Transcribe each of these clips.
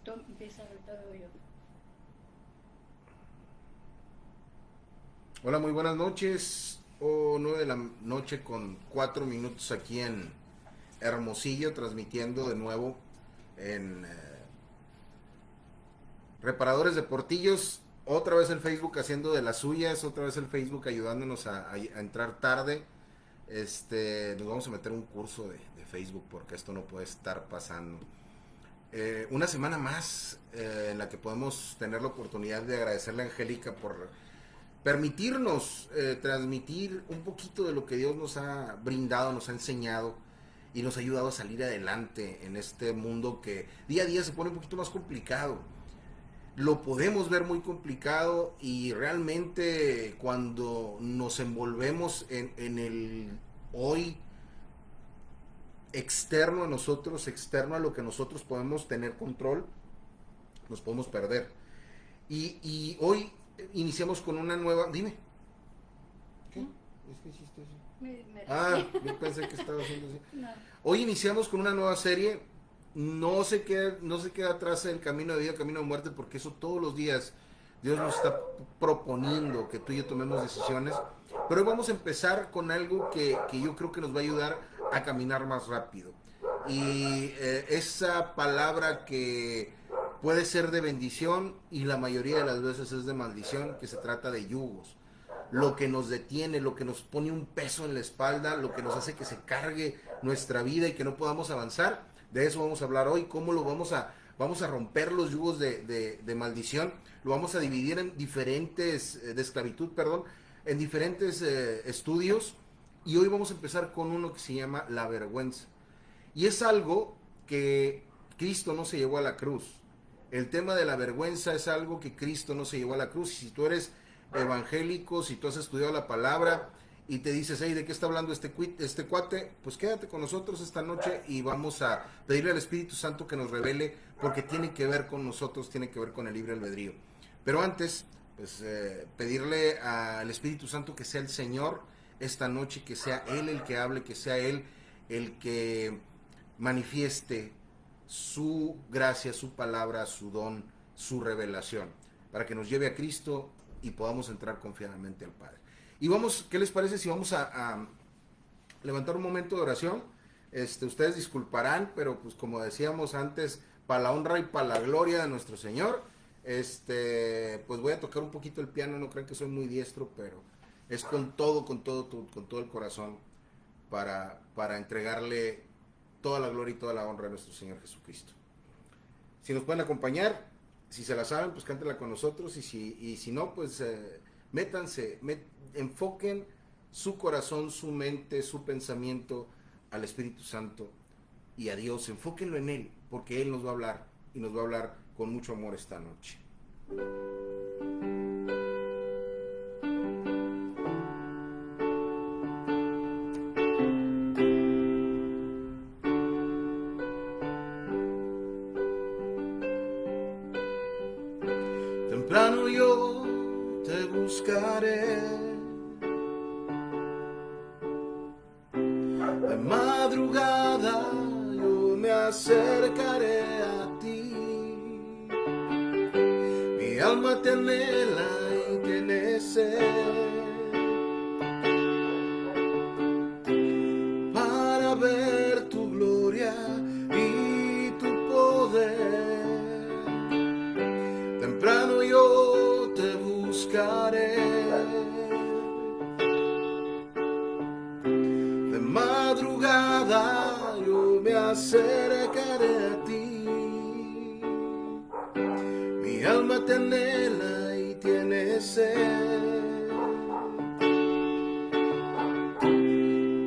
Tú empieza ahorita veo yo. Hola, muy buenas noches. 9 de la noche con 4 minutos aquí en Hermosillo, transmitiendo de nuevo en Reparadores de Portillos. Otra vez el Facebook haciendo de las suyas, otra vez el Facebook ayudándonos a entrar tarde. Nos vamos a meter un curso de Facebook porque esto no puede estar pasando. Una semana más en la que podemos tener la oportunidad de agradecerle a Angélica por permitirnos transmitir un poquito de lo que Dios nos ha brindado, nos ha enseñado y nos ha ayudado a salir adelante en este mundo que día a día se pone un poquito más complicado. Lo podemos ver muy complicado y realmente cuando nos envolvemos en el hoy externo a nosotros, externo a lo que nosotros podemos tener control, nos podemos perder. Y hoy iniciamos con una nueva... Dime. ¿Qué? ¿Mm? Es que hiciste eso. Me Ah, reí. yo pensé que estaba haciendo así. No. Hoy iniciamos con una nueva serie. No se queda atrás el camino de vida, el camino de muerte, porque eso todos los días Dios nos está proponiendo que tú y yo tomemos decisiones. Pero hoy vamos a empezar con algo que yo creo que nos va a ayudar a caminar más rápido. Y esa palabra que puede ser de bendición y la mayoría de las veces es de maldición, que se trata de yugos. Lo que nos detiene, lo que nos pone un peso en la espalda, lo que nos hace que se cargue nuestra vida y que no podamos avanzar. De eso vamos a hablar hoy, cómo lo vamos a romper los yugos de maldición. Lo vamos a dividir en diferentes, de esclavitud, perdón, en diferentes estudios. Y hoy vamos a empezar con uno que se llama la vergüenza. Y es algo que Cristo no se llevó a la cruz. El tema de la vergüenza es algo que Cristo no se llevó a la cruz. Y si tú eres evangélico, si tú has estudiado la palabra y te dices, hey, ¿de qué está hablando este cuate? Pues quédate con nosotros esta noche y vamos a pedirle al Espíritu Santo que nos revele, porque tiene que ver con nosotros, tiene que ver con el libre albedrío. Pero antes, pues pedirle al Espíritu Santo que sea el Señor esta noche, que sea Él el que hable, que sea Él el que manifieste su gracia, su palabra, su don, su revelación, para que nos lleve a Cristo y podamos entrar confiadamente al Padre. Y vamos, ¿qué les parece si vamos a levantar un momento de oración? Ustedes disculparán, pero pues como decíamos antes, para la honra y para la gloria de nuestro Señor, pues voy a tocar un poquito el piano, no crean que soy muy diestro, pero es con todo el corazón para entregarle toda la gloria y toda la honra a nuestro Señor Jesucristo. Si nos pueden acompañar, si se la saben, pues cántela con nosotros, y si no, pues métanse, enfoquen su corazón, su mente, su pensamiento al Espíritu Santo y a Dios, enfóquenlo en Él, porque Él nos va a hablar y nos va a hablar con mucho amor esta noche. Temprano yo te buscaré, de madrugada yo me acercaré a ti. Mi alma te anhela y tiene sed para ver tu gloria y tu poder. Temprano yo te buscaré, de madrugada yo me acercaré a ti. Mi alma te anhela y tiene sed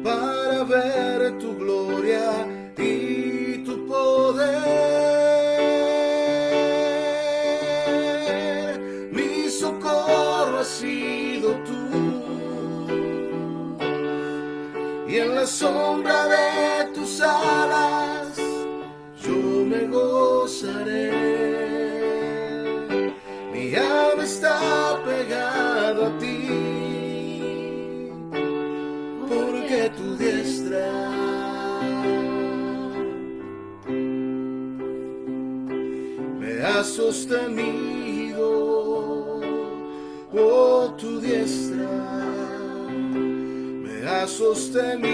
para ver tu gloria y tu poder. Mi socorro has sido tú, y en la sombra de tus alas yo me gozaré. Mi alma está pegado a ti, porque tu diestra me has sostenido, oh tu diestra me has sostenido.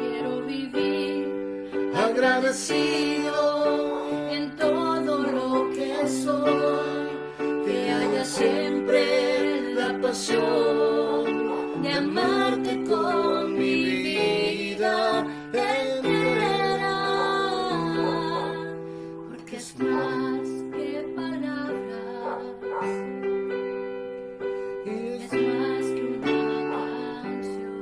Quiero vivir Agradecido en todo lo que soy, que haya siempre la pasión de amarte con mi vida entera, porque es más que palabras, es más que una canción.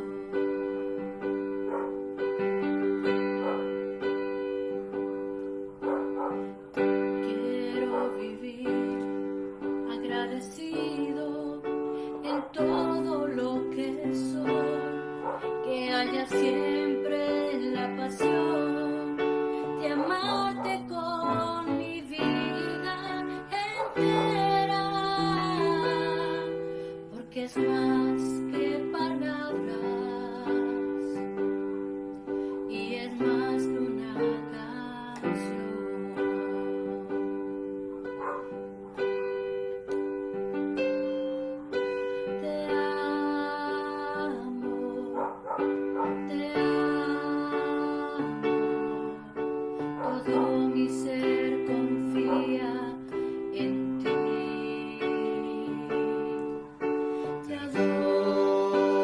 Quiero vivir agradecido en todo lo que soy, que haya siempre la pasión de amarte con mi vida entera, porque es más que palabras y es más que una canción. Te amo, todo mi ser confía en ti. Te adoro,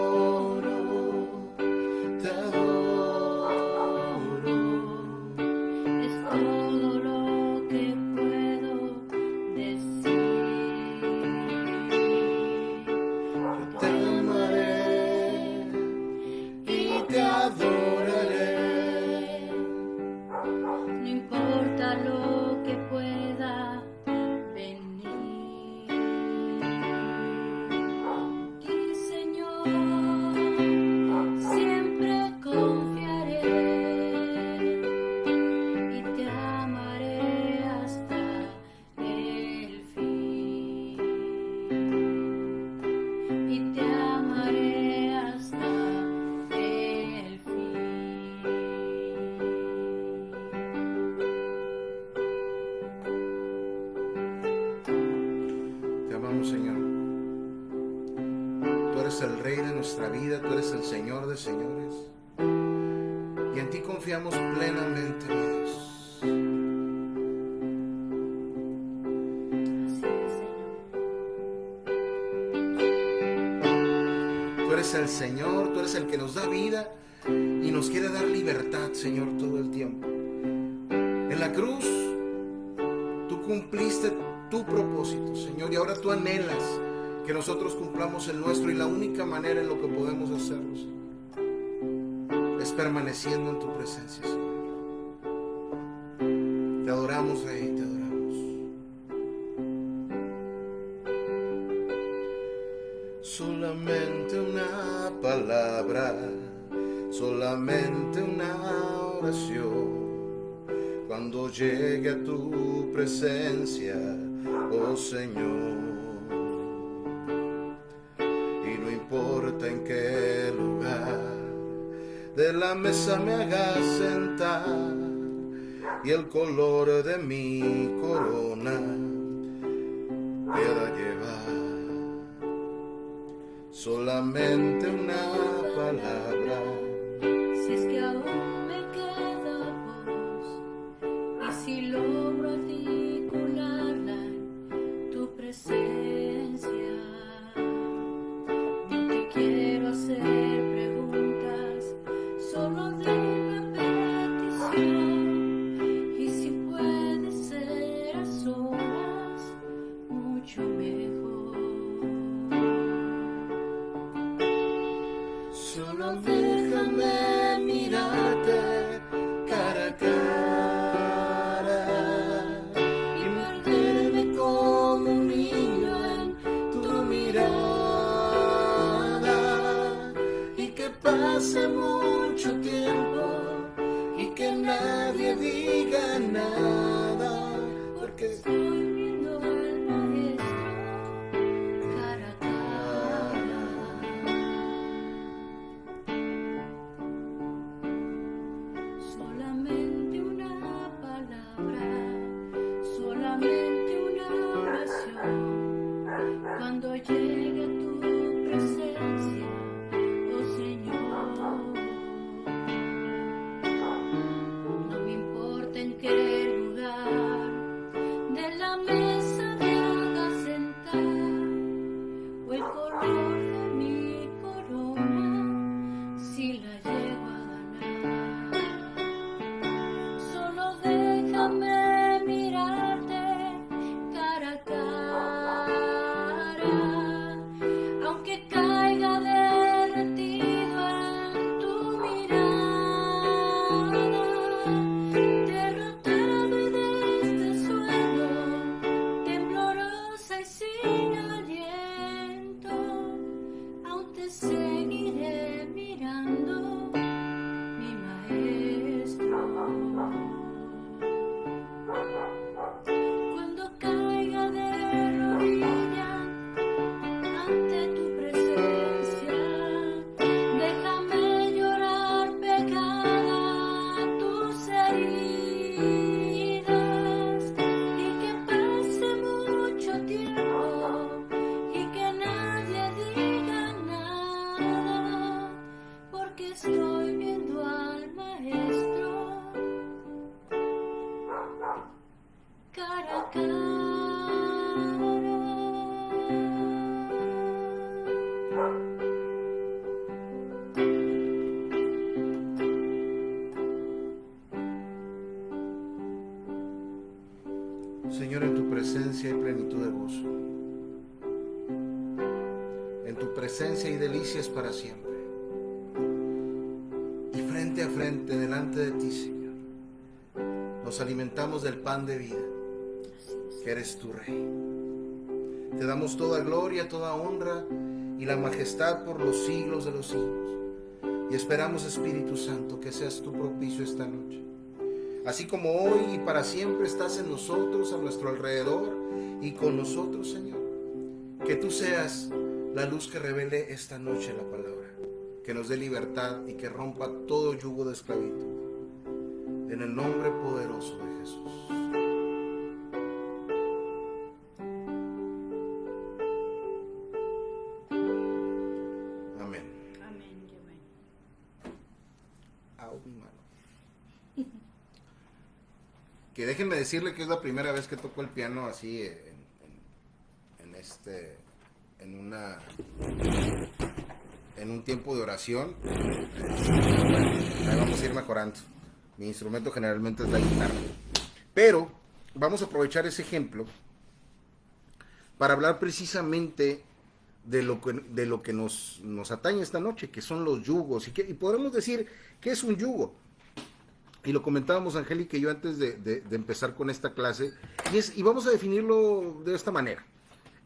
es todo lo que puedo decir. te amaré y te adoraré. No importa lo que pueda venir. Y Señor, siempre confiaré y te amaré hasta el fin. Y te amaré hasta el fin. Te amamos, Señor. Tú eres el Rey de nuestra vida, tú eres el Señor de señores. Y en ti confiamos plenamente, mi Dios. Así es, Señor. Tú eres el Señor, tú eres el que nos da vida y nos quiere dar libertad, Señor, todo el tiempo. En la cruz, tú cumpliste tu propósito, Señor, y ahora tú anhelas que nosotros cumplamos el nuestro, y la única manera en lo que podemos hacerlo, Señor, es permaneciendo en tu presencia, Señor. Te adoramos, Rey, te adoramos. Solamente una palabra, solamente una oración, cuando llegue a tu presencia, oh Señor. Y no importa en qué lugar de la mesa me hagas sentar, y el color de mi corona pueda llevar. Solamente una palabra, Si es que aún me queda voz, y si logro articularla en tu presencia, no te quiero hacer preguntas, solo de repetición. Y si puede ser a solas, mucho mejor. Solo déjame mirarte cara a cara y perderme como un niño en tu mirada, y que pase mucho tiempo y que nadie diga nada, porque estoy viendo al maestro cara a cara. cuando llegue a tu presencia, oh Señor. No me importa en qué lugar de la mesa me haga sentar, o el color de mi corona, si la llego a ganar. Solo déjame mirarte cara a cara, aunque caiga derretido en tu mirada, derrotado y de este suelo, temblorosa y sin aliento, aún te seguiré mirando, mi maestro. Cuando caiga de rodillas ante tu presencia, déjame llorar pegada a tus heridas, y que pase mucho tiempo y que nadie diga nada, porque estoy viendo al maestro cara a cara. Señor, en tu presencia hay plenitud de gozo. En tu presencia hay delicias para siempre. Y frente a frente, delante de ti, Señor, nos alimentamos del pan de vida, que eres tu Rey. Te damos toda gloria, toda honra y la majestad por los siglos de los siglos. Y esperamos, Espíritu Santo, que seas tu propicio esta noche. Así como hoy y para siempre estás en nosotros, a nuestro alrededor y con nosotros, Señor. Que tú seas la luz que revele esta noche la palabra, que nos dé libertad y que rompa todo yugo de esclavitud. En el nombre poderoso de Jesús. Amén. Amén y amén. Au, mi mano. Que déjenme decirle que es la primera vez que toco el piano así en un tiempo de oración. Ahí vamos a ir mejorando. Mi instrumento generalmente es la guitarra. Pero vamos a aprovechar ese ejemplo para hablar precisamente de lo que nos atañe esta noche, que son los yugos. Y podemos decir, ¿qué es un yugo? Y lo comentábamos Angélica y yo antes de empezar con esta clase, y vamos a definirlo de esta manera.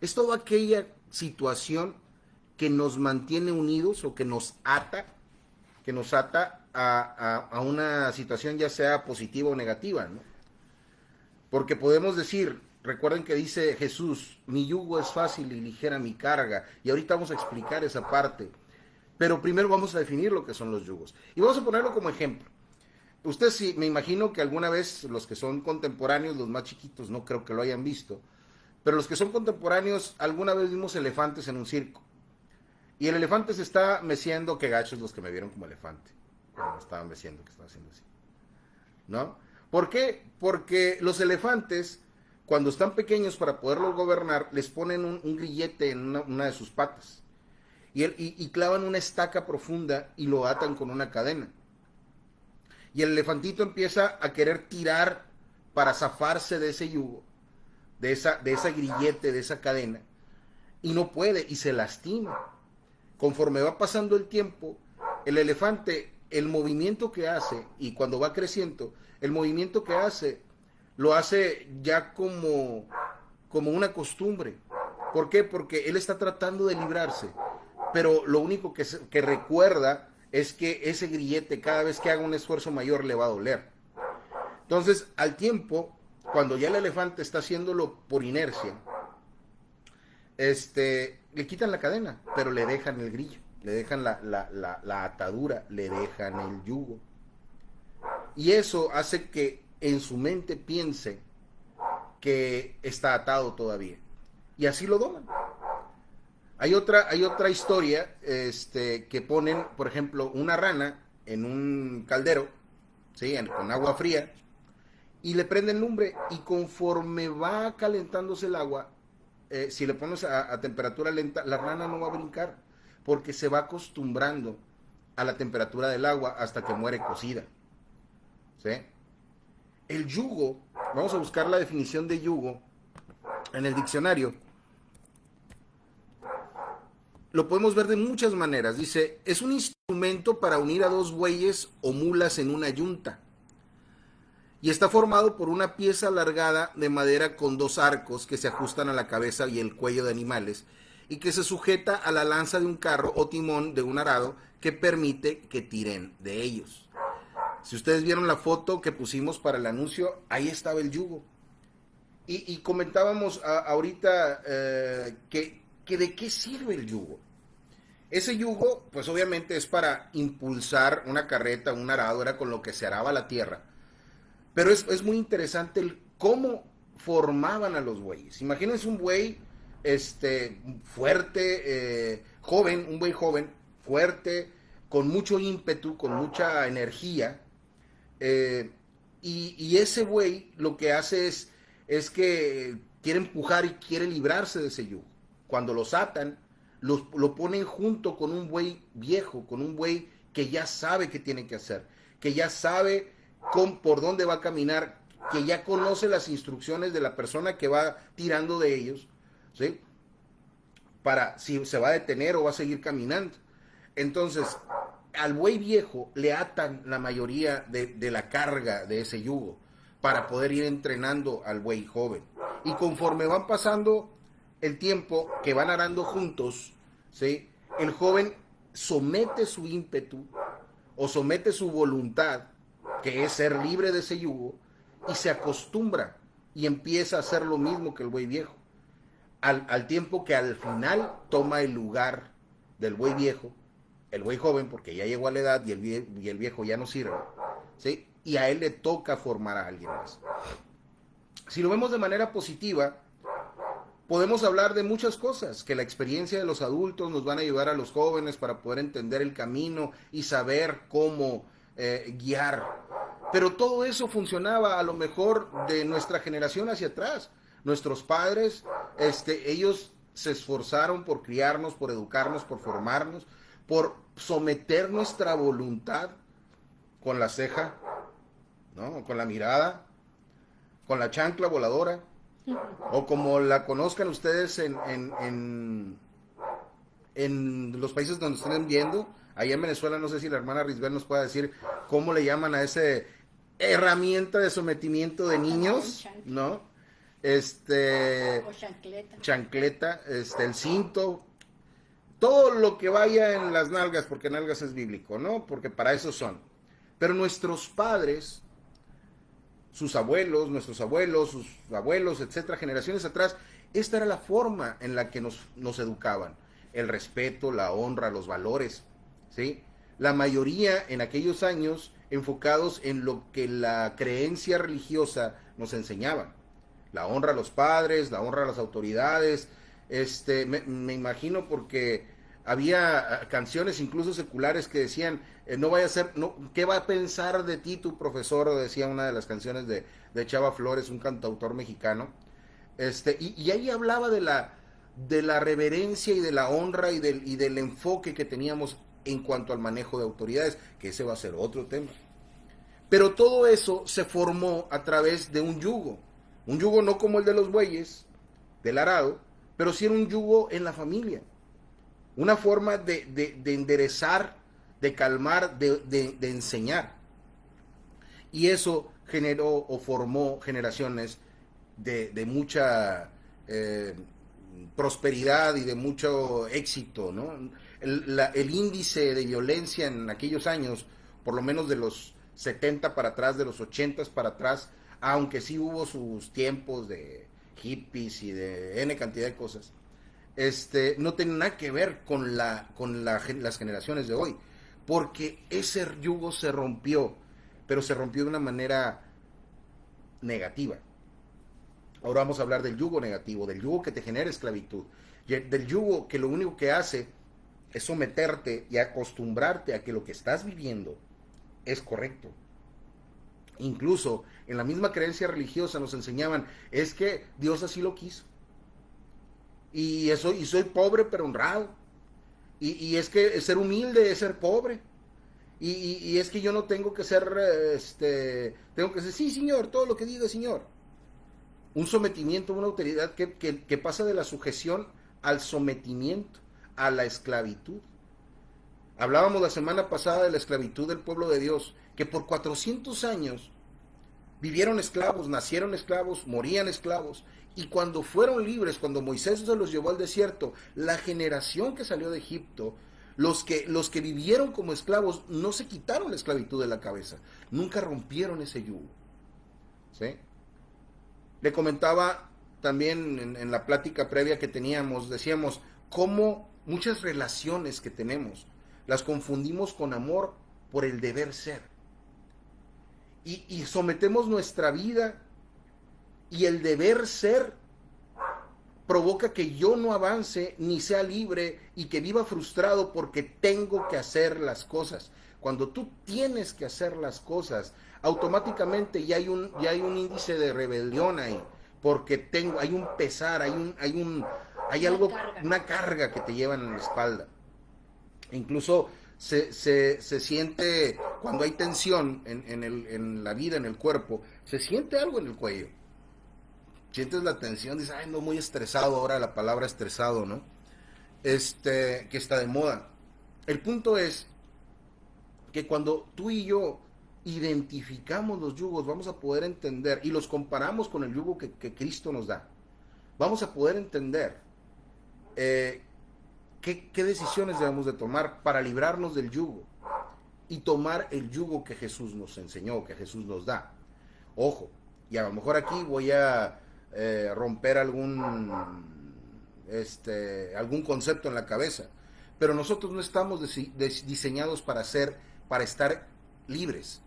Es toda aquella situación que nos mantiene unidos o que nos ata a una situación ya sea positiva o negativa, ¿no? Porque podemos decir, recuerden que dice Jesús, mi yugo es fácil y ligera mi carga, y ahorita vamos a explicar esa parte, pero primero vamos a definir lo que son los yugos, y vamos a ponerlo como ejemplo. Ustedes sí, me imagino que alguna vez los que son contemporáneos, los más chiquitos, no creo que lo hayan visto, pero los que son contemporáneos, alguna vez vimos elefantes en un circo. Y el elefante se está meciendo, qué gachos los que me vieron como elefante. Cuando me estaban meciendo, que estaba haciendo así. ¿No? ¿Por qué? Porque los elefantes, cuando están pequeños para poderlos gobernar, les ponen un grillete en una de sus patas. Y clavan una estaca profunda y lo atan con una cadena. Y el elefantito empieza a querer tirar para zafarse de ese yugo, de esa grillete, de esa cadena, y no puede, y se lastima. Conforme va pasando el tiempo, el elefante, el movimiento que hace, y cuando va creciendo, el movimiento que hace, lo hace ya como una costumbre. ¿Por qué? Porque él está tratando de librarse, pero lo único que recuerda es que ese grillete, cada vez que haga un esfuerzo mayor, le va a doler. Entonces, al tiempo, cuando ya el elefante está haciéndolo por inercia, le quitan la cadena, pero le dejan el grillo, le dejan la atadura, le dejan el yugo. Y eso hace que en su mente piense que está atado todavía. Y así lo doman. Hay otra historia que ponen, por ejemplo, una rana en un caldero, ¿sí? Con agua fría, y le prenden lumbre, y conforme va calentándose el agua, si le pones a temperatura lenta, la rana no va a brincar, porque se va acostumbrando a la temperatura del agua hasta que muere cocida. ¿Sí? El yugo, vamos a buscar la definición de yugo en el diccionario. Lo podemos ver de muchas maneras. Dice, es un instrumento para unir a dos bueyes o mulas en una yunta. Y está formado por una pieza alargada de madera con dos arcos que se ajustan a la cabeza y el cuello de animales y que se sujeta a la lanza de un carro o timón de un arado que permite que tiren de ellos. Si ustedes vieron la foto que pusimos para el anuncio, ahí estaba el yugo. Y comentábamos ahorita que de qué sirve el yugo. Ese yugo, pues obviamente es para impulsar una carreta, un arado, era con lo que se araba la tierra. Pero es muy interesante el cómo formaban a los bueyes. Imagínense un buey fuerte, joven, un buey joven, fuerte, con mucho ímpetu, con mucha energía. Y ese buey lo que hace es que quiere empujar y quiere librarse de ese yugo. Cuando los atan, lo ponen junto con un buey viejo, con un buey que ya sabe qué tiene que hacer, que ya sabe por dónde va a caminar, que ya conoce las instrucciones de la persona que va tirando de ellos, ¿sí? Para si se va a detener o va a seguir caminando. Entonces, al buey viejo le atan la mayoría de la carga de ese yugo para poder ir entrenando al buey joven. Y conforme van pasando el tiempo que van arando juntos, ¿sí? El joven somete su ímpetu o somete su voluntad, que es ser libre de ese yugo, y se acostumbra y empieza a hacer lo mismo que el buey viejo. Al tiempo que al final toma el lugar del buey viejo, el buey joven, porque ya llegó a la edad y el viejo ya no sirve, ¿sí? Y a él le toca formar a alguien más. Si lo vemos de manera positiva, podemos hablar de muchas cosas, que la experiencia de los adultos nos van a ayudar a los jóvenes para poder entender el camino y saber cómo guiar. Pero todo eso funcionaba a lo mejor de nuestra generación hacia atrás. Nuestros padres, ellos se esforzaron por criarnos, por educarnos, por formarnos, por someter nuestra voluntad con la ceja, ¿no? Con la mirada, con la chancla voladora, o como la conozcan ustedes en los países donde estén viendo. Allá en Venezuela, no sé si la hermana Risbel nos puede decir cómo le llaman a esa herramienta de sometimiento de niños, ¿no? O chancleta. Chancleta, el cinto, todo lo que vaya en las nalgas, porque nalgas es bíblico, ¿no? Porque para eso son. Pero nuestros padres, sus abuelos, nuestros abuelos, sus abuelos, etcétera, generaciones atrás, esta era la forma en la que nos educaban. El respeto, la honra, los valores, ¿sí? La mayoría en aquellos años enfocados en lo que la creencia religiosa nos enseñaba. La honra a los padres, la honra a las autoridades. Me imagino porque había canciones incluso seculares que decían, no vaya a ser, no, ¿qué va a pensar de ti tu profesor? Decía una de las canciones de Chava Flores, un cantautor mexicano. Y ahí hablaba de la reverencia y de la honra y del enfoque que teníamos en cuanto al manejo de autoridades, que ese va a ser otro tema. Pero todo eso se formó a través de un yugo no como el de los bueyes, del arado, pero sí era un yugo en la familia, una forma de enderezar, de calmar, de enseñar. Y eso generó o formó generaciones de mucha prosperidad y de mucho éxito, ¿no? El índice de violencia en aquellos años, por lo menos de los 70 para atrás, de los 80 para atrás, aunque sí hubo sus tiempos de hippies y de N cantidad de cosas, no tiene nada que ver con las generaciones de hoy, porque ese yugo se rompió, pero se rompió de una manera negativa. Ahora vamos a hablar del yugo negativo, del yugo que te genera esclavitud, del yugo que lo único que hace es someterte y acostumbrarte a que lo que estás viviendo es correcto. Incluso en la misma creencia religiosa nos enseñaban, es que Dios así lo quiso. Y soy pobre pero honrado. Y es que ser humilde es ser pobre. Y es que yo no tengo que ser, tengo que decir, sí, Señor, todo lo que diga, Señor. Un sometimiento, una autoridad que pasa de la sujeción al sometimiento, a la esclavitud. Hablábamos la semana pasada de la esclavitud del pueblo de Dios, que por 400 años vivieron esclavos, nacieron esclavos, morían esclavos, y cuando fueron libres, cuando Moisés se los llevó al desierto, la generación que salió de Egipto, los que vivieron como esclavos, no se quitaron la esclavitud de la cabeza, nunca rompieron ese yugo. ¿Sí? Le comentaba también en la plática previa que teníamos, decíamos, cómo muchas relaciones que tenemos, las confundimos con amor por el deber ser. Y sometemos nuestra vida y el deber ser provoca que yo no avance ni sea libre y que viva frustrado porque tengo que hacer las cosas. Cuando tú tienes que hacer las cosas, automáticamente ya hay un índice de rebelión ahí, porque hay un pesar, hay algo, una carga que te llevan en la espalda. Incluso se siente, cuando hay tensión en la vida, en el cuerpo, se siente algo en el cuello. Sientes la tensión, dices, ay, no, muy estresado, ahora la palabra estresado, ¿no? Que está de moda. El punto es que cuando tú y yo identificamos los yugos, vamos a poder entender, y los comparamos con el yugo que Cristo nos da, vamos a poder entender qué decisiones debemos de tomar para librarnos del yugo y tomar el yugo que Jesús nos enseñó, que Jesús nos da. Ojo, y a lo mejor aquí voy a romper algún concepto en la cabeza, pero nosotros no estamos diseñados para estar libres.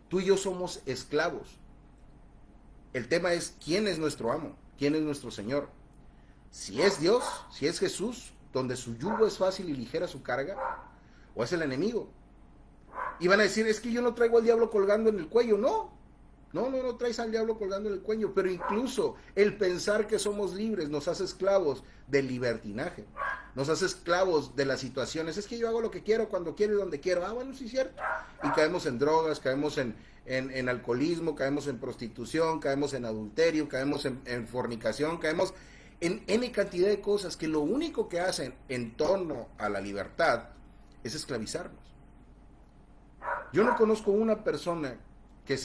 Tú y yo somos esclavos. El tema es quién es nuestro amo, quién es nuestro Señor. Si es Dios, si es Jesús, donde su yugo es fácil y ligera su carga, o es el enemigo. Y van a decir, es que yo no traigo al diablo colgando en el cuello. No traes al diablo colgando en el cuello, pero incluso el pensar que somos libres nos hace esclavos del libertinaje, nos hace esclavos de las situaciones. Es que yo hago lo que quiero, cuando quiero y donde quiero. Bueno, sí es cierto. Y caemos en drogas, caemos en alcoholismo, caemos en prostitución, caemos en adulterio, caemos en fornicación, caemos en N cantidad de cosas que lo único que hacen en torno a la libertad es esclavizarnos. Yo no conozco una persona que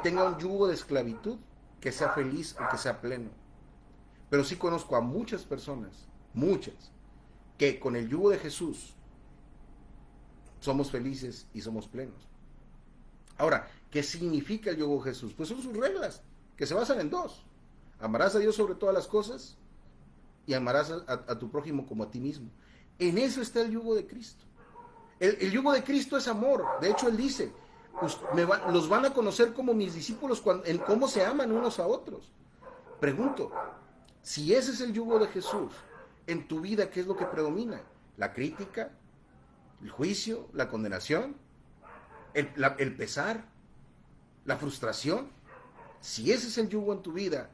tenga un yugo de esclavitud, que sea feliz o que sea pleno. Pero sí conozco a muchas personas, que con el yugo de Jesús somos felices y somos plenos. Ahora, ¿qué significa el yugo de Jesús? Pues son sus reglas, que se basan en dos. Amarás a Dios sobre todas las cosas y amarás a tu prójimo como a ti mismo. En eso está el yugo de Cristo. El yugo de Cristo es amor. De hecho, Él dice, los van a conocer como mis discípulos en cómo se aman unos a otros. Pregunto, si ese es el yugo de Jesús, en tu vida, ¿qué es lo que predomina? ¿La crítica? ¿El juicio? ¿La condenación? ¿El pesar? ¿La frustración? Si ese es el yugo en tu vida,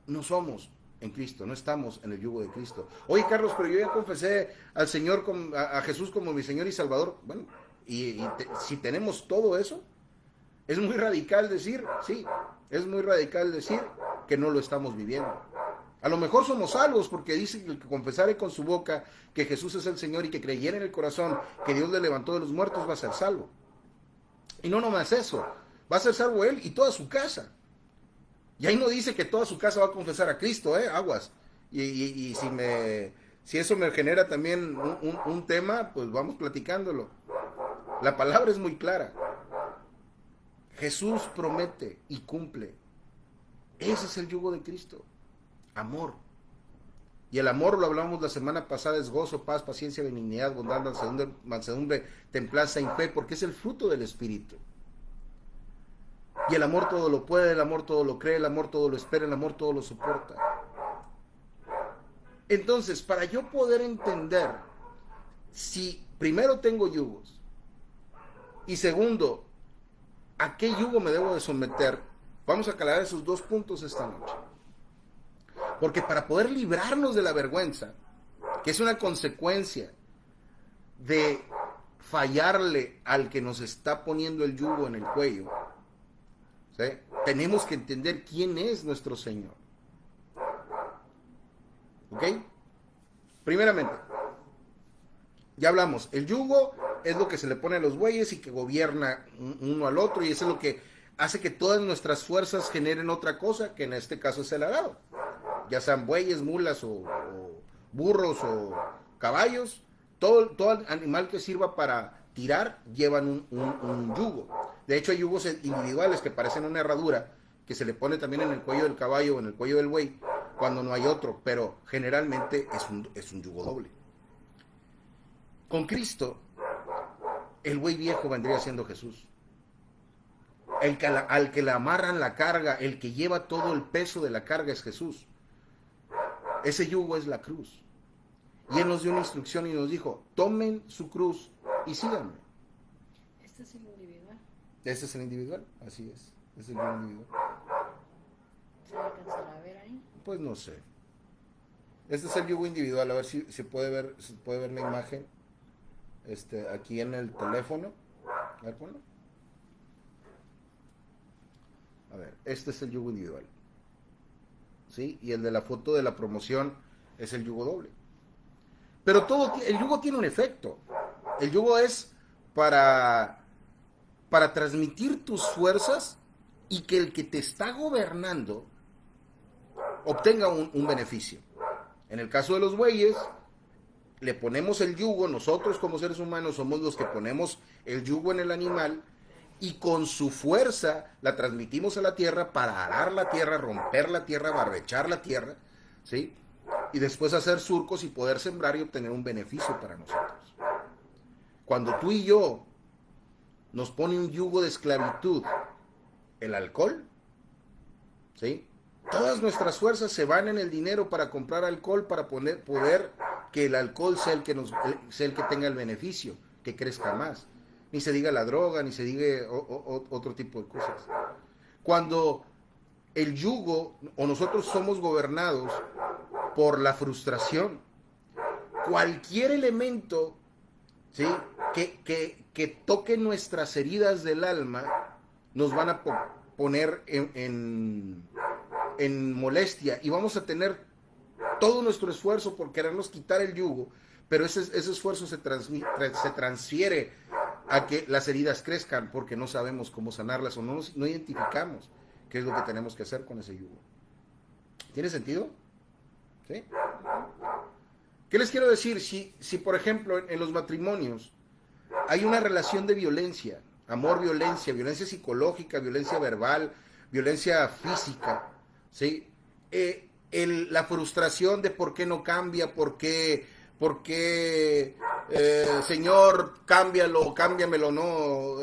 no somos en Cristo, no estamos en el yugo de Cristo. Oye, Carlos, pero yo ya confesé al Señor, a Jesús como mi Señor y Salvador. Bueno, si tenemos todo eso, es muy radical decir, sí, es muy radical decir que no lo estamos viviendo. A lo mejor somos salvos porque dice que el que confesare con su boca que Jesús es el Señor y que creyera en el corazón que Dios le levantó de los muertos va a ser salvo. Y no nomás eso, va a ser salvo él y toda su casa. Y ahí no dice que toda su casa va a confesar a Cristo, aguas. Y si eso me genera también un tema, pues vamos platicándolo. La palabra es muy clara. Jesús promete y cumple. Ese es el yugo de Cristo. Amor. Y el amor, lo hablamos la semana pasada, es gozo, paz, paciencia, benignidad, bondad, mansedumbre, templanza y fe, porque es el fruto del Espíritu. Y el amor todo lo puede, el amor todo lo cree, el amor todo lo espera, el amor todo lo soporta. Entonces, para yo poder entender si primero tengo yugos y segundo, ¿a qué yugo me debo de someter? Vamos a aclarar esos dos puntos esta noche. Porque para poder librarnos de la vergüenza, que es una consecuencia de fallarle al que nos está poniendo el yugo en el cuello, ¿sí? Tenemos que entender quién es nuestro Señor. ¿Ok? Primeramente, ya hablamos, el yugo es lo que se le pone a los bueyes y que gobierna uno al otro, y eso es lo que hace que todas nuestras fuerzas generen otra cosa, que en este caso es el arado. Ya sean bueyes, mulas o burros o caballos, todo animal que sirva para tirar llevan un yugo. De hecho, hay yugos individuales que parecen una herradura que se le pone también en el cuello del caballo o en el cuello del buey cuando no hay otro, pero generalmente es un yugo doble. Con Cristo, el buey viejo vendría siendo Jesús. Al que le amarran la carga, el que lleva todo el peso de la carga es Jesús. Ese yugo es la cruz. Y Él nos dio una instrucción y nos dijo, tomen su cruz y síganme. Este es el individual. Ese es el individual, así es. Es el yugo individual. ¿Se alcanzará a ver ahí? Pues no sé. Este es el yugo individual, a ver si se puede ver la imagen. Aquí en el teléfono. A ver, ponlo. A ver, este es el yugo individual. ¿Sí? Y el de la foto de la promoción es el yugo doble. Pero el yugo tiene un efecto. El yugo es para transmitir tus fuerzas y que el que te está gobernando obtenga un beneficio. En el caso de los bueyes, le ponemos el yugo, nosotros como seres humanos somos los que ponemos el yugo en el animal y con su fuerza la transmitimos a la tierra para arar la tierra, romper la tierra, barbechar la tierra, ¿sí? Y después hacer surcos y poder sembrar y obtener un beneficio para nosotros. Cuando tú y yo nos pone un yugo de esclavitud, el alcohol, ¿sí? Todas nuestras fuerzas se van en el dinero para comprar alcohol, para poder que el alcohol sea el que tenga el beneficio, que crezca más. Ni se diga la droga, ni se diga otro tipo de cosas. Cuando el yugo o nosotros somos gobernados por la frustración, cualquier elemento, ¿sí? que toque nuestras heridas del alma, nos van a poner en molestia y vamos a tener todo nuestro esfuerzo por querernos quitar el yugo, pero ese esfuerzo se transfiere a que las heridas crezcan porque no sabemos cómo sanarlas o no identificamos qué es lo que tenemos que hacer con ese yugo. ¿Tiene sentido? ¿Sí? ¿Qué les quiero decir? Si por ejemplo en los matrimonios hay una relación de violencia, amor-violencia, violencia psicológica, violencia verbal, violencia física, ¿sí? La frustración de por qué no cambia, por qué Señor, cámbiamelo, no,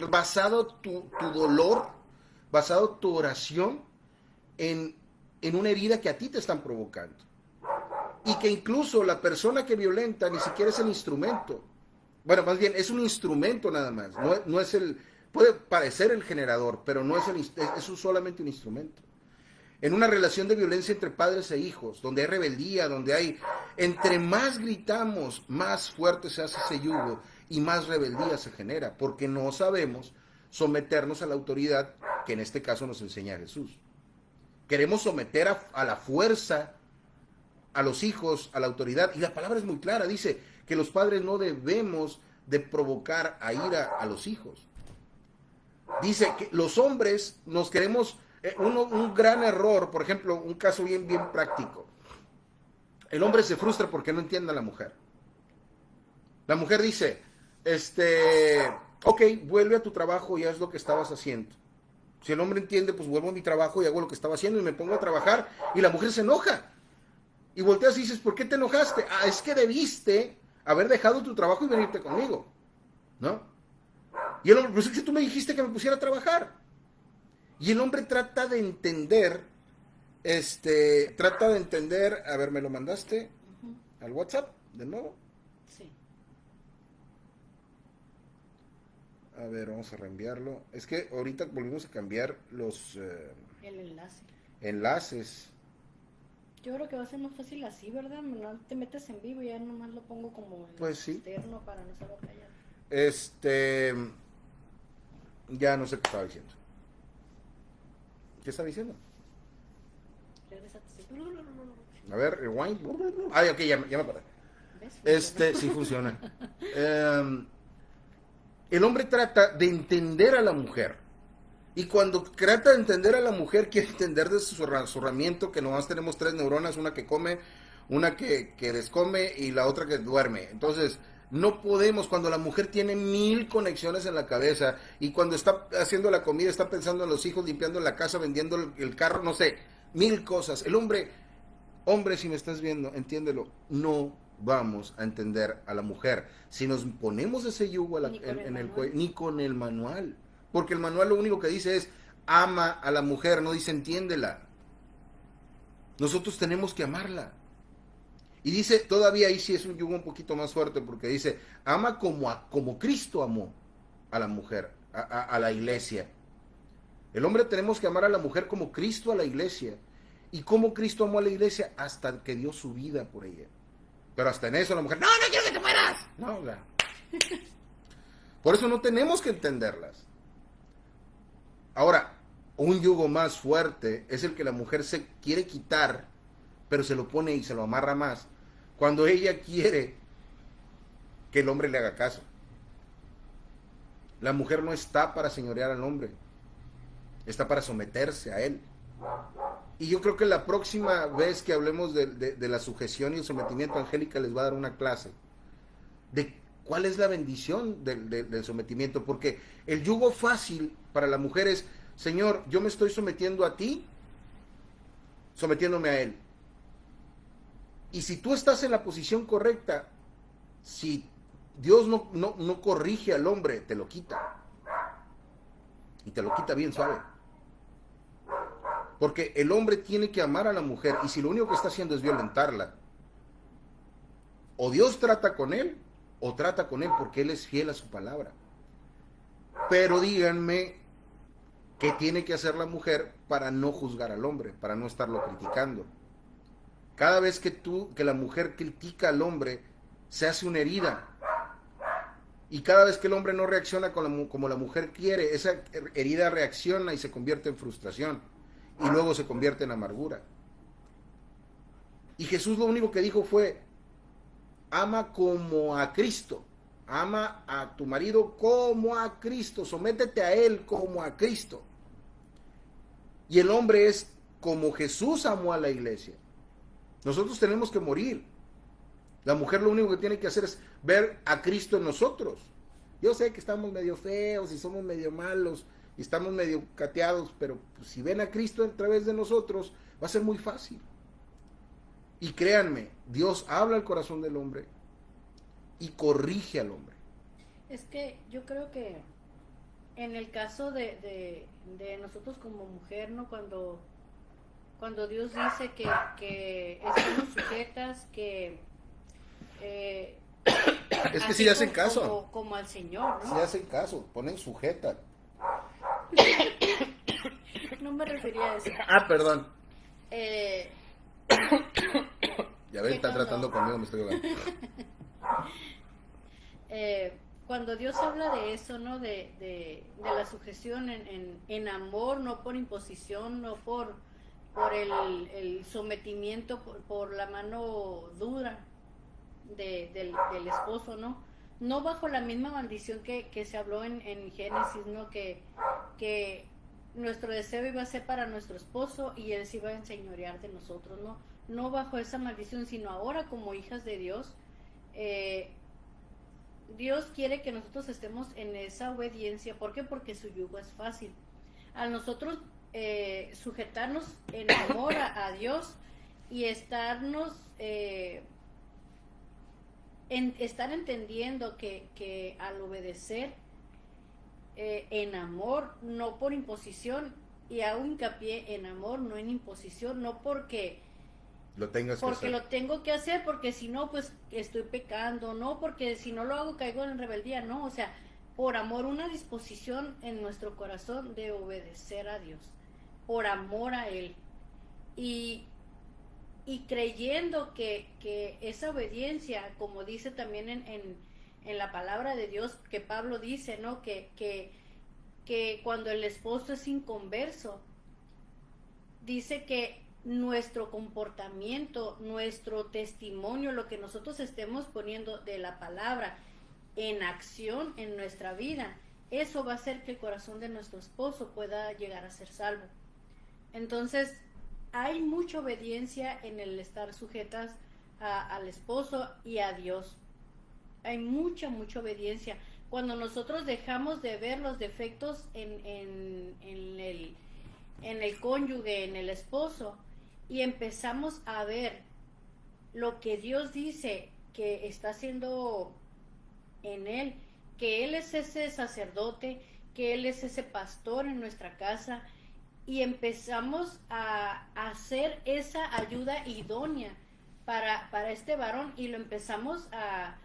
basado tu dolor, basado tu oración en una herida que a ti te están provocando. Y que incluso la persona que violenta ni siquiera es el instrumento. Bueno, más bien, es un instrumento nada más. No es puede parecer el generador, pero no es solamente un instrumento. En una relación de violencia entre padres e hijos, donde hay rebeldía, entre más gritamos, más fuerte se hace ese yugo y más rebeldía se genera, porque no sabemos someternos a la autoridad que en este caso nos enseña Jesús. Queremos someter a la fuerza a los hijos, a la autoridad, y la palabra es muy clara, dice que los padres no debemos de provocar a ira a los hijos. Dice que los hombres nos queremos, un gran error, por ejemplo, un caso bien práctico. El hombre se frustra porque no entiende a la mujer. La mujer dice, ok, vuelve a tu trabajo y haz lo que estabas haciendo. Si el hombre entiende, pues vuelvo a mi trabajo y hago lo que estaba haciendo y me pongo a trabajar, y la mujer se enoja. Y volteas y dices, ¿por qué te enojaste? Es que debiste haber dejado tu trabajo y venirte conmigo, ¿no? Y el hombre, pues es que tú me dijiste que me pusiera a trabajar. Y el hombre trata de entender, a ver, ¿me lo mandaste al WhatsApp de nuevo? Sí. A ver, vamos a reenviarlo. Es que ahorita volvimos a cambiar los El enlace. enlaces. Yo creo que va a ser más fácil así, ¿verdad? No te metes en vivo y ya nomás lo pongo como en Pues sí. externo para no estar batallando. Ya no sé qué estaba diciendo. ¿Qué estaba diciendo? Regrésate. Sí. A ver, rewind. Ay, ok, ya me acordé. ¿Ves? Sí funciona. El hombre trata de entender a la mujer. Y cuando trata de entender a la mujer, quiere entender de su rasuramiento, que nomás tenemos 3 neuronas, una que come, una que descome y la otra que duerme. Entonces, no podemos, cuando la mujer tiene 1000 conexiones en la cabeza y cuando está haciendo la comida, está pensando en los hijos, limpiando la casa, vendiendo el carro, no sé, 1000 cosas. El hombre, si me estás viendo, entiéndelo, no vamos a entender a la mujer. Si nos ponemos ese yugo en el cuello, ni con el manual. Porque el manual lo único que dice es, ama a la mujer, no dice entiéndela. Nosotros tenemos que amarla. Y dice, todavía ahí sí es un yugo un poquito más fuerte, porque dice, ama como Cristo amó a la mujer, a la iglesia. El hombre tenemos que amar a la mujer como Cristo a la iglesia. ¿Y cómo Cristo amó a la iglesia? Hasta que dio su vida por ella. Pero hasta en eso la mujer, no quiero que te mueras. No, o sea. Por eso no tenemos que entenderlas. Ahora, un yugo más fuerte es el que la mujer se quiere quitar, pero se lo pone y se lo amarra más, cuando ella quiere que el hombre le haga caso. La mujer no está para señorear al hombre, está para someterse a él. Y yo creo que la próxima vez que hablemos de la sujeción y el sometimiento, Angélica les va a dar una clase de cuál es la bendición del sometimiento, porque el yugo fácil para la mujer es, Señor, yo me estoy sometiendo a ti, sometiéndome a él. Y si tú estás en la posición correcta, si Dios no corrige al hombre, te lo quita. Y te lo quita bien suave. Porque el hombre tiene que amar a la mujer, y si lo único que está haciendo es violentarla, o Dios trata con él, o trata con él porque él es fiel a su palabra. Pero díganme qué tiene que hacer la mujer para no juzgar al hombre, para no estarlo criticando. Cada vez que la mujer critica al hombre, se hace una herida. Y cada vez que el hombre no reacciona como la mujer quiere, esa herida reacciona y se convierte en frustración. Y luego se convierte en amargura. Y Jesús lo único que dijo fue, ama como a Cristo. Ama a tu marido como a Cristo. Sométete a él como a Cristo. Y el hombre es como Jesús amó a la iglesia. Nosotros tenemos que morir. La mujer lo único que tiene que hacer es ver a Cristo en nosotros. Yo sé que estamos medio feos y somos medio malos y estamos medio cateados, pero pues, si ven a Cristo a través de nosotros, va a ser muy fácil. Y créanme, Dios habla al corazón del hombre y corrige al hombre. Es que yo creo que en el caso de nosotros como mujer, ¿no? Cuando Dios dice que estamos sujetas, que es que si le hacen caso. Como al Señor, ¿no? Si le hacen caso, ponen sujeta. No me refería a eso. Perdón. Ya ven, está cuando... tratando conmigo, me estoy ahogando. Cuando Dios habla de eso, ¿no? De la sujeción en amor, no por imposición, no por el sometimiento, por la mano dura del esposo, ¿no? No bajo la misma maldición que se habló en Génesis, ¿no? Que nuestro deseo iba a ser para nuestro esposo y él se iba a enseñorear de nosotros, ¿no? No bajo esa maldición, sino ahora como hijas de Dios, Dios quiere que nosotros estemos en esa obediencia. ¿Por qué? Porque su yugo es fácil. Al nosotros sujetarnos en amor a Dios y estarnos estar entendiendo que al obedecer en amor, no por imposición, y hago hincapié en amor, no en imposición, no porque lo tengas que porque hacer. lo tengo que hacer, porque si no, pues estoy pecando, no, porque si no lo hago caigo en rebeldía, no, o sea, por amor, una disposición en nuestro corazón de obedecer a Dios, por amor a Él, y, y creyendo que esa obediencia, como dice también en la palabra de Dios, que Pablo dice, ¿no? Que cuando el esposo es inconverso, dice que nuestro comportamiento, nuestro testimonio, lo que nosotros estemos poniendo de la palabra en acción en nuestra vida, eso va a hacer que el corazón de nuestro esposo pueda llegar a ser salvo. Entonces, hay mucha obediencia en el estar sujetas al esposo y a Dios. Hay mucha obediencia. Cuando nosotros dejamos de ver los defectos en el cónyuge, en el esposo, y empezamos a ver lo que Dios dice que está haciendo en él, que Él es ese sacerdote, que Él es ese pastor en nuestra casa, y empezamos a hacer esa ayuda idónea para este varón, y lo empezamos a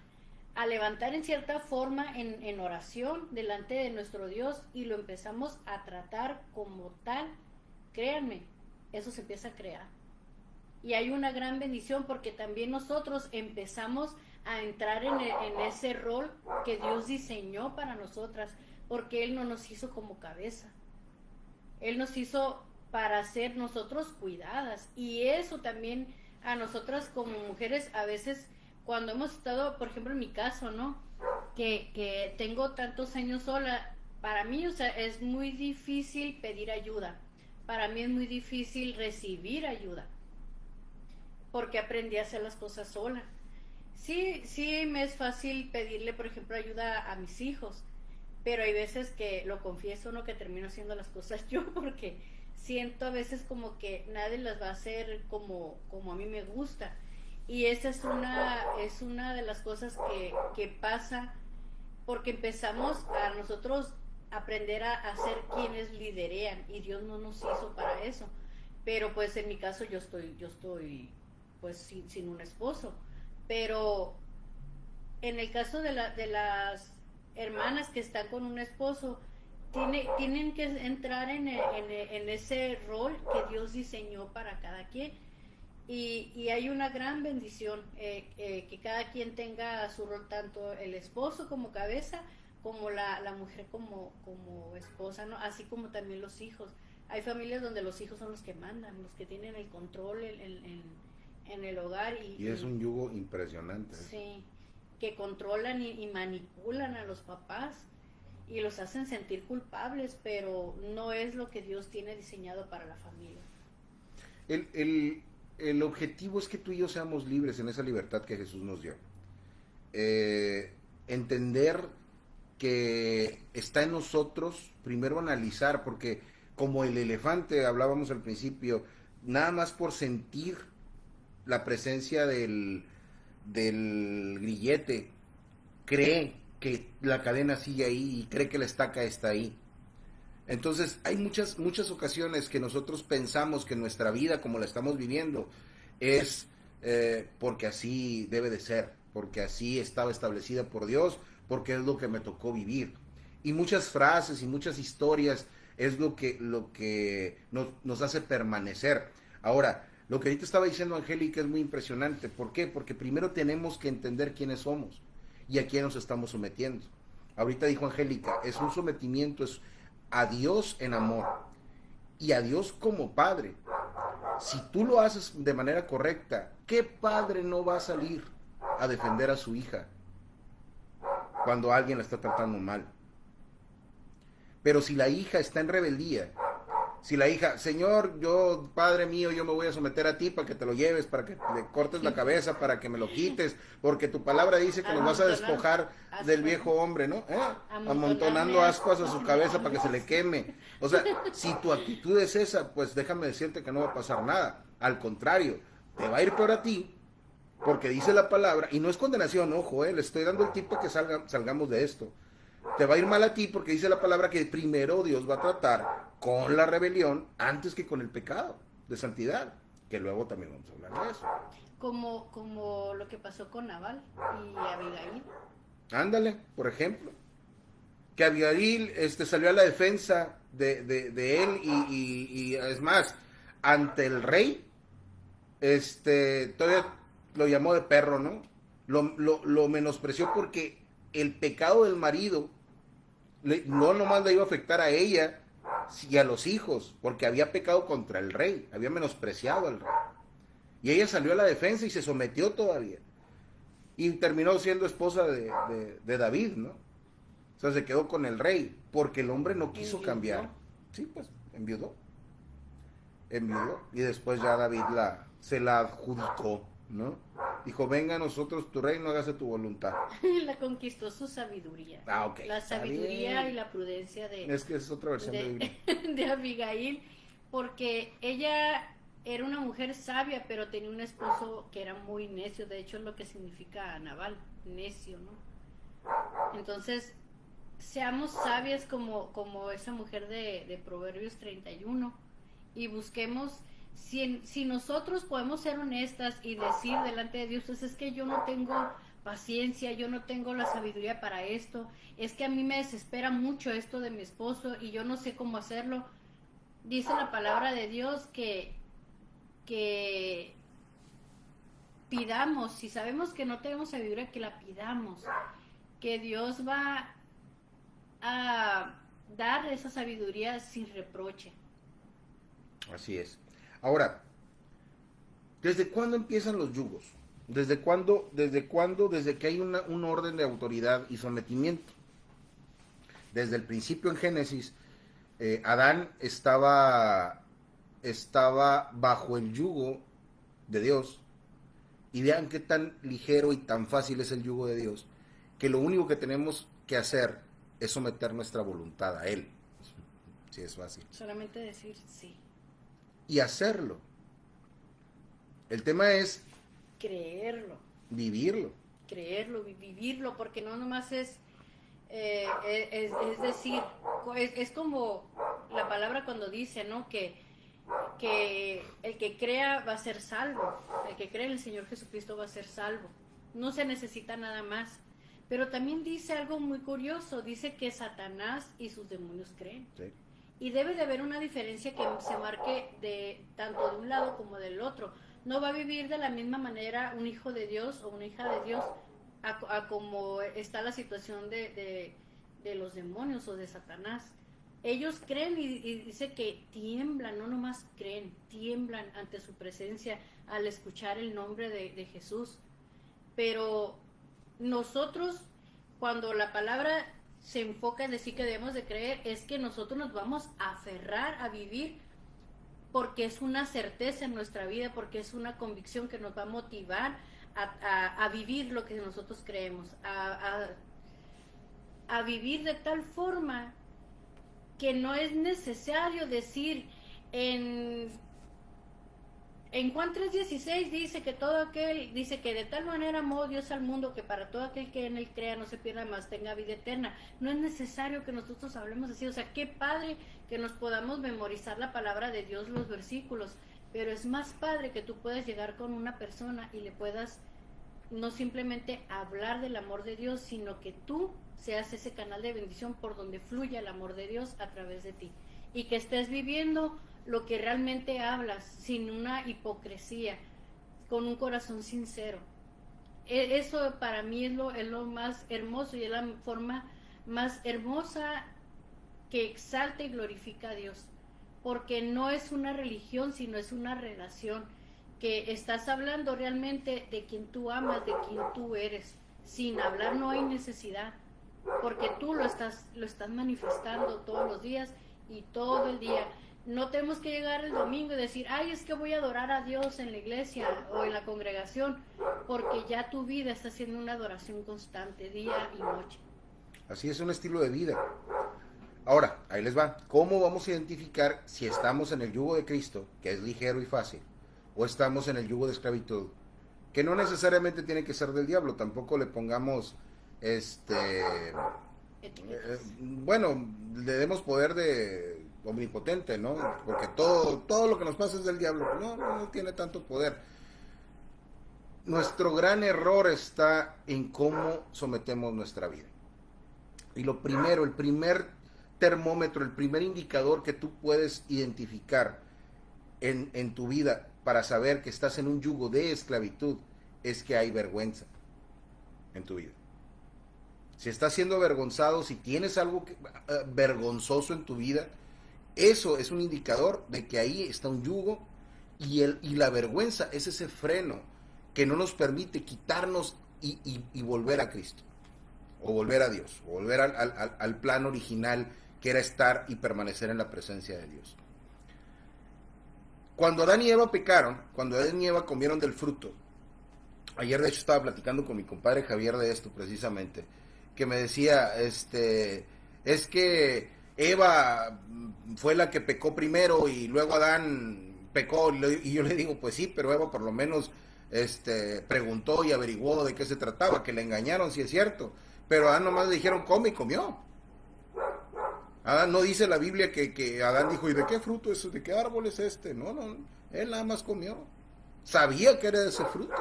levantar en cierta forma en oración delante de nuestro Dios, y lo empezamos a tratar como tal. Créanme, eso se empieza a crear. Y hay una gran bendición, porque también nosotros empezamos a entrar en ese rol que Dios diseñó para nosotras, porque Él no nos hizo como cabeza. Él nos hizo para ser nosotros cuidadas, y eso también a nosotras como mujeres, a veces cuando hemos estado, por ejemplo en mi caso, ¿no? Que tengo tantos años sola, para mí, o sea, es muy difícil pedir ayuda. Para mí es muy difícil recibir ayuda, porque aprendí a hacer las cosas sola. Sí, me es fácil pedirle, por ejemplo, ayuda a mis hijos, pero hay veces que, lo confieso, ¿no? Que termino haciendo las cosas yo, porque siento a veces como que nadie las va a hacer como a mí me gusta. Y esa es una de las cosas que pasa, porque empezamos a nosotros aprender a ser quienes liderean, y Dios no nos hizo para eso. Pero pues en mi caso yo estoy pues sin un esposo, pero en el caso de las hermanas que están con un esposo, tienen que entrar en ese rol que Dios diseñó para cada quien, y hay una gran bendición, que cada quien tenga su rol, tanto el esposo como cabeza, como la mujer como esposa, ¿no? Así como también los hijos. Hay familias donde los hijos son los que mandan, los que tienen el control en el hogar, y es un yugo impresionante. Sí, que controlan y manipulan a los papás y los hacen sentir culpables, pero no es lo que Dios tiene diseñado para la familia. El objetivo es que tú y yo seamos libres en esa libertad que Jesús nos dio. Entender que está en nosotros primero analizar, porque como el elefante hablábamos al principio, nada más por sentir la presencia del grillete, cree que la cadena sigue ahí y cree que la estaca está ahí. Entonces hay muchas ocasiones que nosotros pensamos que nuestra vida como la estamos viviendo es porque así debe de ser, porque así estaba establecida por Dios, porque es lo que me tocó vivir. Y muchas frases y muchas historias es lo que nos hace permanecer. Ahora, lo que ahorita estaba diciendo Angélica es muy impresionante. ¿Por qué? Porque primero tenemos que entender quiénes somos y a quién nos estamos sometiendo. Ahorita dijo Angélica, es un sometimiento, es a Dios en amor y a Dios como padre. Si tú lo haces de manera correcta, ¿qué padre no va a salir a defender a su hija cuando alguien la está tratando mal? Pero si la hija está en rebeldía, si la hija, Señor, yo, Padre mío, yo me voy a someter a ti para que te lo lleves, para que le cortes la cabeza, para que me lo quites, porque tu palabra dice que nos vas a despojar del viejo hombre, ¿no? Amontonando ascuas a su cabeza para que se le queme. O sea, si tu actitud es esa, pues déjame decirte que no va a pasar nada. Al contrario, te va a ir peor a ti, porque dice la palabra, y no es condenación, ojo, le estoy dando el tip para que salgamos de esto. te va a ir mal a ti porque dice la palabra que primero Dios va a tratar con la rebelión antes que con el pecado de santidad, que luego también vamos a hablar de eso. Como lo que pasó con Nabal y Abigail. Ándale, por ejemplo, que Abigail salió a la defensa de él y es más, ante el rey, todavía lo llamó de perro, ¿no? Lo menospreció porque el pecado del marido no nomás le iba a afectar a ella y a los hijos, porque había pecado contra el rey, había menospreciado al rey. Y ella salió a la defensa y se sometió todavía. Y terminó siendo esposa de David, ¿no? O sea, se quedó con el rey, porque el hombre no quiso cambiar. Sí, pues, enviudó. Y después ya David se la adjudicó, ¿no? Dijo, venga a nosotros tu reino, hágase tu voluntad. La conquistó su sabiduría. Ah, ok. La sabiduría y la prudencia Es que es otra versión de Abigail, porque ella era una mujer sabia, pero tenía un esposo que era muy necio. De hecho, es lo que significa Nabal, necio, ¿no? Entonces, seamos sabias como esa mujer de Proverbios 31 y busquemos, si nosotros podemos ser honestas y decir delante de Dios, pues es que yo no tengo paciencia, yo no tengo la sabiduría para esto, es que a mí me desespera mucho esto de mi esposo y yo no sé cómo hacerlo. Dice la palabra de Dios que pidamos, si sabemos que no tenemos sabiduría, que la pidamos, que Dios va a dar esa sabiduría sin reproche. Así es. Ahora, ¿desde cuándo empiezan los yugos? ¿Desde cuándo? Desde que hay un orden de autoridad y sometimiento. Desde el principio en Génesis, Adán estaba bajo el yugo de Dios. Y vean qué tan ligero y tan fácil es el yugo de Dios, que lo único que tenemos que hacer es someter nuestra voluntad a Él. Sí, es fácil. Solamente decir sí. Y hacerlo. El tema es creerlo. Vivirlo. Vivirlo, porque no nomás es decir, es como la palabra cuando dice, ¿no? Que el que crea va a ser salvo, el que cree en el Señor Jesucristo va a ser salvo, no se necesita nada más. Pero también dice algo muy curioso, dice que Satanás y sus demonios creen. Sí. Y debe de haber una diferencia que se marque tanto de un lado como del otro. No va a vivir de la misma manera un hijo de Dios o una hija de Dios a como está la situación de los demonios o de Satanás. Ellos creen y dice que tiemblan, no nomás creen, tiemblan ante su presencia al escuchar el nombre de Jesús. Pero nosotros, cuando la palabra se enfoca en decir que debemos de creer, es que nosotros nos vamos a aferrar a vivir porque es una certeza en nuestra vida, porque es una convicción que nos va a motivar a vivir lo que nosotros creemos, a vivir de tal forma que no es necesario decir en Juan 3:16 dice que de tal manera amó Dios al mundo que para todo aquel que en él crea no se pierda más, tenga vida eterna. No es necesario que nosotros hablemos así, o sea, qué padre que nos podamos memorizar la palabra de Dios, los versículos, pero es más padre que tú puedas llegar con una persona y le puedas no simplemente hablar del amor de Dios, sino que tú seas ese canal de bendición por donde fluya el amor de Dios a través de ti y que estés viviendo lo que realmente hablas, sin una hipocresía, con un corazón sincero. Eso para mí es lo más hermoso y es la forma más hermosa que exalta y glorifica a Dios, porque no es una religión, sino es una relación, que estás hablando realmente de quien tú amas, de quien tú eres. Sin hablar no hay necesidad, porque tú lo estás manifestando todos los días y todo el día. No tenemos que llegar el domingo y decir, ay, es que voy a adorar a Dios en la iglesia o en la congregación, porque ya tu vida está siendo una adoración constante, día y noche. Así es un estilo de vida. Ahora, ahí les va. ¿Cómo vamos a identificar si estamos en el yugo de Cristo, que es ligero y fácil, o estamos en el yugo de esclavitud? Que no necesariamente tiene que ser del diablo, tampoco le pongamos bueno, le demos poder de omnipotente, ¿no? Porque todo lo que nos pasa es del diablo. No tiene tanto poder. Nuestro gran error está en cómo sometemos nuestra vida. Y lo primero, el primer termómetro, el primer indicador que tú puedes identificar en tu vida para saber que estás en un yugo de esclavitud es que hay vergüenza en tu vida. Si estás siendo avergonzado, si tienes algo vergonzoso en tu vida, eso es un indicador de que ahí está un yugo y la vergüenza es ese freno que no nos permite quitarnos y volver a Cristo, o volver a Dios, o volver al plan original que era estar y permanecer en la presencia de Dios. Cuando Adán y Eva pecaron, cuando Adán y Eva comieron del fruto, ayer de hecho estaba platicando con mi compadre Javier de esto precisamente, que me decía, es que Eva fue la que pecó primero y luego Adán pecó, y yo le digo, pues sí, pero Eva por lo menos preguntó y averiguó de qué se trataba, que le engañaron, si es cierto, pero a Adán nomás le dijeron come y comió. Adán, no dice la Biblia que Adán dijo, ¿y de qué fruto es? ¿De qué árbol es este? No, él nada más comió. Sabía que era de ese fruto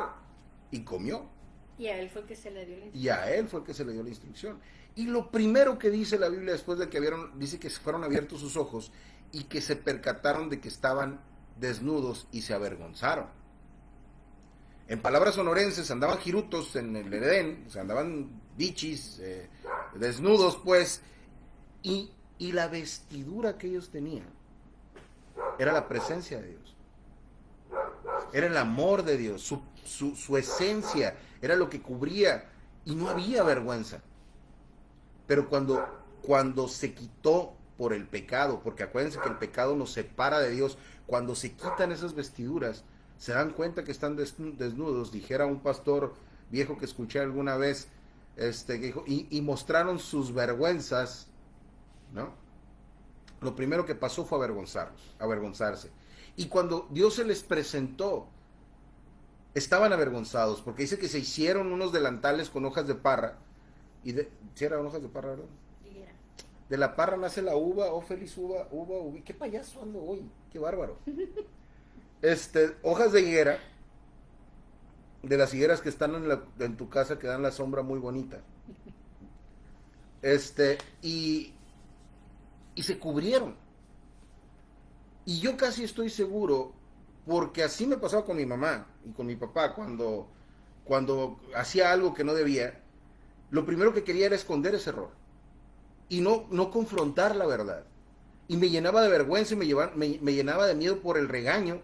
y comió. Y a él fue que se le dio la instrucción. Y a él fue el que se le dio la instrucción. Y lo primero que dice la Biblia después de que dice que fueron abiertos sus ojos y que se percataron de que estaban desnudos y se avergonzaron. En palabras sonorenses, andaban jirutos en el Edén, o sea, andaban bichis, desnudos pues, y la vestidura que ellos tenían era la presencia de Dios, era el amor de Dios, su esencia, era lo que cubría, y no había vergüenza. Pero cuando se quitó por el pecado, porque acuérdense que el pecado nos separa de Dios, cuando se quitan esas vestiduras, se dan cuenta que están desnudos. Dijera un pastor viejo que escuché alguna vez, que dijo, y mostraron sus vergüenzas, ¿no? Lo primero que pasó fue avergonzarse. Y cuando Dios se les presentó, estaban avergonzados, porque dice que se hicieron unos delantales con hojas de parra, ¿sí eran hojas de parra, verdad? De la parra nace la uva, oh feliz uva, qué payaso ando hoy, qué bárbaro. Hojas de higuera, de las higueras que están en tu casa, que dan la sombra muy bonita. Y se cubrieron. Y yo casi estoy seguro, porque así me pasaba con mi mamá y con mi papá, cuando hacía algo que no debía, lo primero que quería era esconder ese error y no confrontar la verdad. Y me llenaba de vergüenza y me llenaba de miedo por el regaño.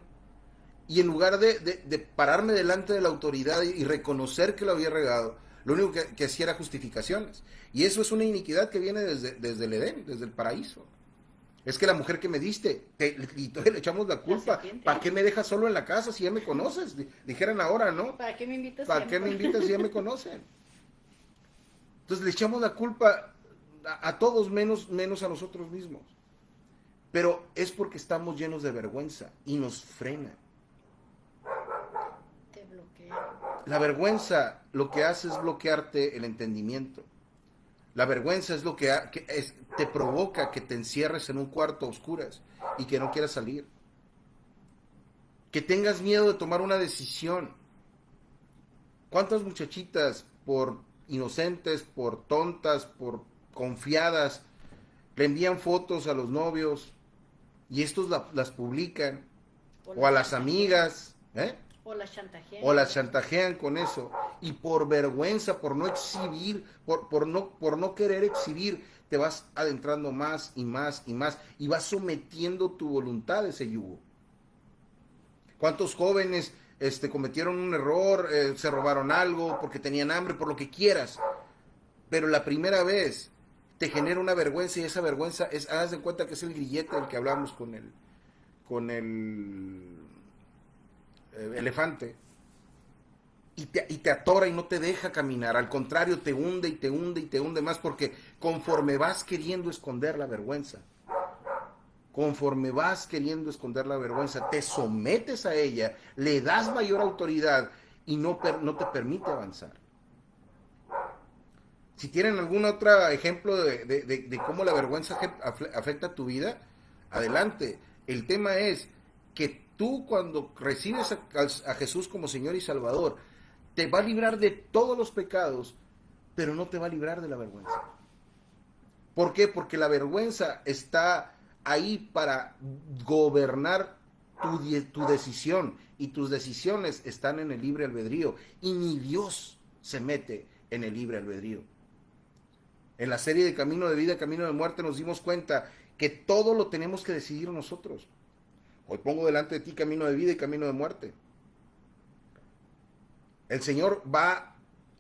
Y en lugar de pararme delante de la autoridad y reconocer que lo había regado, lo único que hacía era justificaciones. Y eso es una iniquidad que viene desde el Edén, desde el paraíso. Es que la mujer que me diste, y todavía le echamos la culpa. ¿Para qué me dejas solo en la casa si ya me conoces? Dijeran ahora, ¿no? ¿Para qué me invitas? ¿Para qué me invitas si ya me conocen? Entonces le echamos la culpa a todos menos a nosotros mismos. Pero es porque estamos llenos de vergüenza y nos frena. Te bloquea. La vergüenza lo que hace es bloquearte el entendimiento. La vergüenza es lo que te provoca que te encierres en un cuarto a oscuras y que no quieras salir. Que tengas miedo de tomar una decisión. ¿Cuántas muchachitas, por inocentes, por tontas, por confiadas, le envían fotos a los novios y estos las publican? O a las amigas, O las chantajean. O las chantajean con eso. Y por vergüenza, por no exhibir, por no querer exhibir, te vas adentrando más y más y más. Y vas sometiendo tu voluntad a ese yugo. ¿Cuántos jóvenes cometieron un error, se robaron algo, porque tenían hambre, por lo que quieras? Pero la primera vez te genera una vergüenza, y esa vergüenza haz de cuenta que es el grillete del que hablamos con el elefante, y te atora y no te deja caminar. Al contrario, te hunde y te hunde y te hunde más, porque conforme vas queriendo esconder la vergüenza, te sometes a ella, le das mayor autoridad y no te permite avanzar. Si tienen algún otro ejemplo de cómo la vergüenza afecta tu vida, adelante. El tema es que tú cuando recibes a Jesús como Señor y Salvador, te va a librar de todos los pecados, pero no te va a librar de la vergüenza. ¿Por qué? Porque la vergüenza está ahí para gobernar tu decisión, y tus decisiones están en el libre albedrío, y ni Dios se mete en el libre albedrío. En la serie de Camino de Vida, Camino de Muerte nos dimos cuenta que todo lo tenemos que decidir nosotros. Hoy pongo delante de ti camino de vida y camino de muerte. El Señor va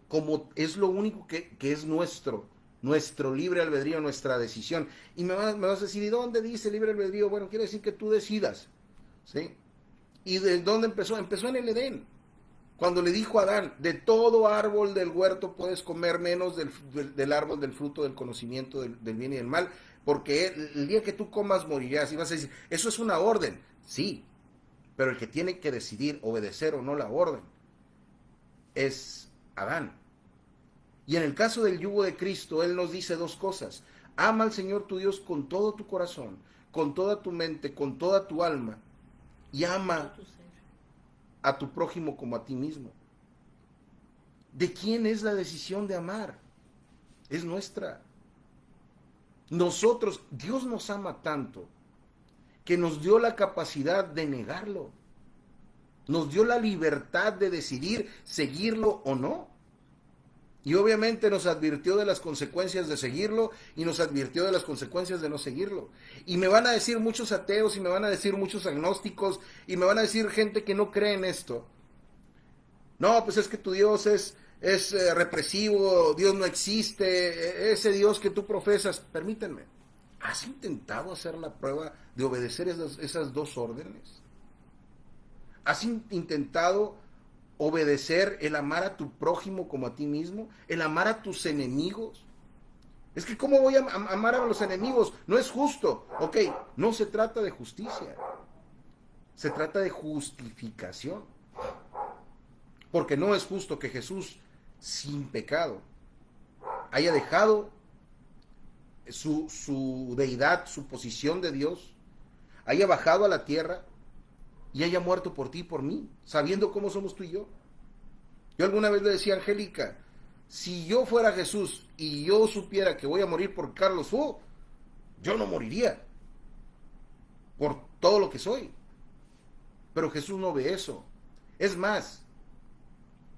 como es lo único que es nuestro libre albedrío, nuestra decisión. Y me vas a decir, ¿y dónde dice libre albedrío? Bueno, quiere decir que tú decidas, ¿sí? ¿Y de dónde empezó? Empezó en el Edén. Cuando le dijo a Adán, de todo árbol del huerto puedes comer menos del árbol del fruto del conocimiento del bien y del mal, porque el día que tú comas morirás. Y vas a decir, eso es una orden. Sí, pero el que tiene que decidir obedecer o no la orden es Adán. Y en el caso del yugo de Cristo, Él nos dice dos cosas. Ama al Señor tu Dios con todo tu corazón, con toda tu mente, con toda tu alma, y ama a tu prójimo como a ti mismo. ¿De quién es la decisión de amar? Es nuestra. Nosotros, Dios nos ama tanto que nos dio la capacidad de negarlo. Nos dio la libertad de decidir seguirlo o no. Y obviamente nos advirtió de las consecuencias de seguirlo y nos advirtió de las consecuencias de no seguirlo. Y me van a decir muchos ateos y me van a decir muchos agnósticos y me van a decir gente que no cree en esto. No, pues es que tu Dios es represivo, Dios no existe, ese Dios que tú profesas. Permítanme, ¿has intentado hacer la prueba de obedecer esas dos órdenes? ¿Has intentado obedecer el amar a tu prójimo como a ti mismo? El amar a tus enemigos. Es que ¿cómo voy a amar a los enemigos? No es justo. Ok, no se trata de justicia. Se trata de justificación. Porque no es justo que Jesús, sin pecado, haya dejado su deidad, su posición de Dios, haya bajado a la tierra y haya muerto por ti y por mí, sabiendo cómo somos tú y yo. Yo alguna vez le decía a Angélica, si yo fuera Jesús y yo supiera que voy a morir por Carlos Fu, yo no moriría por todo lo que soy. Pero Jesús no ve eso. Es más,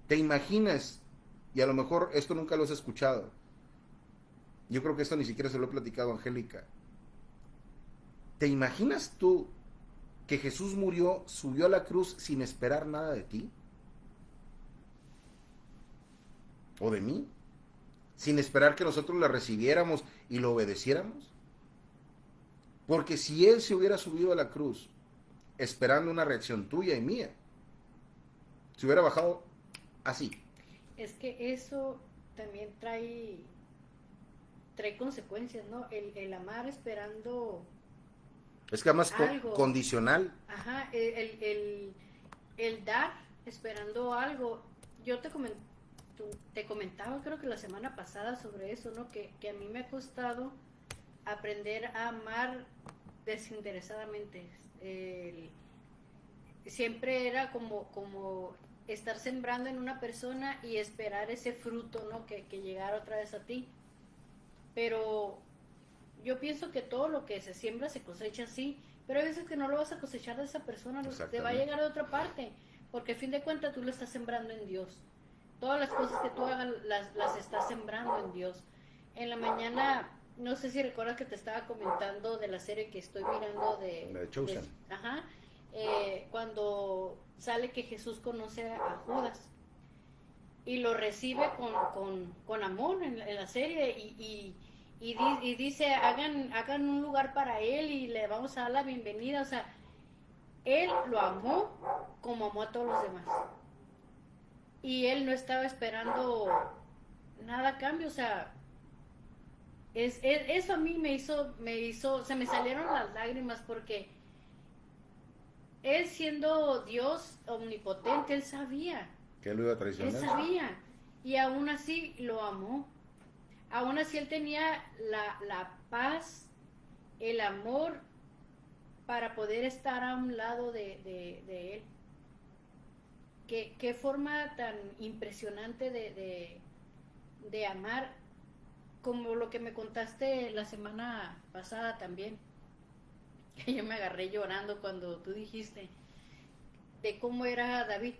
te imaginas, y a lo mejor esto nunca lo has escuchado, yo creo que esto ni siquiera se lo he platicado a Angélica. ¿Te imaginas tú que Jesús murió, subió a la cruz sin esperar nada de ti? ¿O de mí? Sin esperar que nosotros la recibiéramos y lo obedeciéramos. Porque si Él se hubiera subido a la cruz esperando una reacción tuya y mía, se hubiera bajado así. Es que eso también trae consecuencias, ¿no? El amar esperando. Es que además condicional. Ajá, el dar esperando algo. Yo te comentaba, creo que la semana pasada sobre eso, ¿no? Que a mí me ha costado aprender a amar desinteresadamente. Siempre era como estar sembrando en una persona y esperar ese fruto, ¿no? Que llegara otra vez a ti. Pero yo pienso que todo lo que se siembra se cosecha así, pero hay veces que no lo vas a cosechar de esa persona, te va a llegar de otra parte, porque a fin de cuentas tú lo estás sembrando en Dios. Todas las cosas que tú hagas las estás sembrando en Dios. En la mañana, no sé si recuerdas que te estaba comentando de la serie que estoy mirando de Chosen. Cuando sale que Jesús conoce a Judas y lo recibe con amor en la serie y dice hagan un lugar para él y le vamos a dar la bienvenida. O sea, él lo amó como amó a todos los demás y él no estaba esperando nada a cambio. O sea, eso a mí me hizo se me salieron las lágrimas, porque él, siendo Dios omnipotente, él sabía que él lo iba a traicionar. Él sabía, y aún así lo amó. aún así él tenía la paz, el amor para poder estar a un lado de él. Qué forma tan impresionante de amar, como lo que me contaste la semana pasada también. Yo me agarré llorando cuando tú dijiste de cómo era David.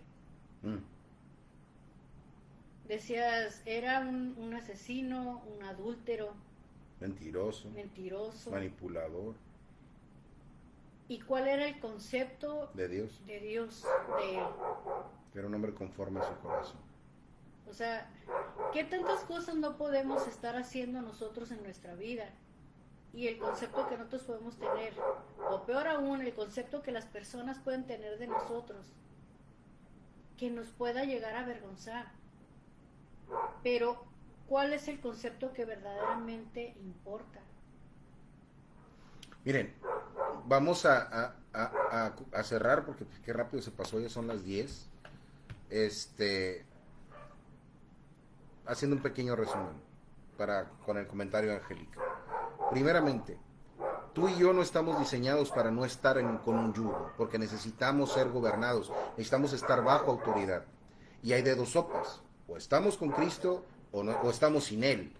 Decías, era un asesino, un adúltero, mentiroso, manipulador. ¿Y cuál era el concepto de Dios? De Dios, de él. Era un hombre conforme a su corazón. O sea, ¿qué tantas cosas no podemos estar haciendo nosotros en nuestra vida? Y el concepto que nosotros podemos tener, o peor aún, el concepto que las personas pueden tener de nosotros, que nos pueda llegar a avergonzar. Pero, ¿cuál es el concepto que verdaderamente importa? Miren, vamos a cerrar porque pues, qué rápido se pasó, ya son las 10. Haciendo un pequeño resumen con el comentario de Angélica. Primeramente, tú y yo no estamos diseñados para no estar con un yugo, porque necesitamos ser gobernados, necesitamos estar bajo autoridad. Y hay de dos sopas, o estamos con Cristo o estamos sin Él.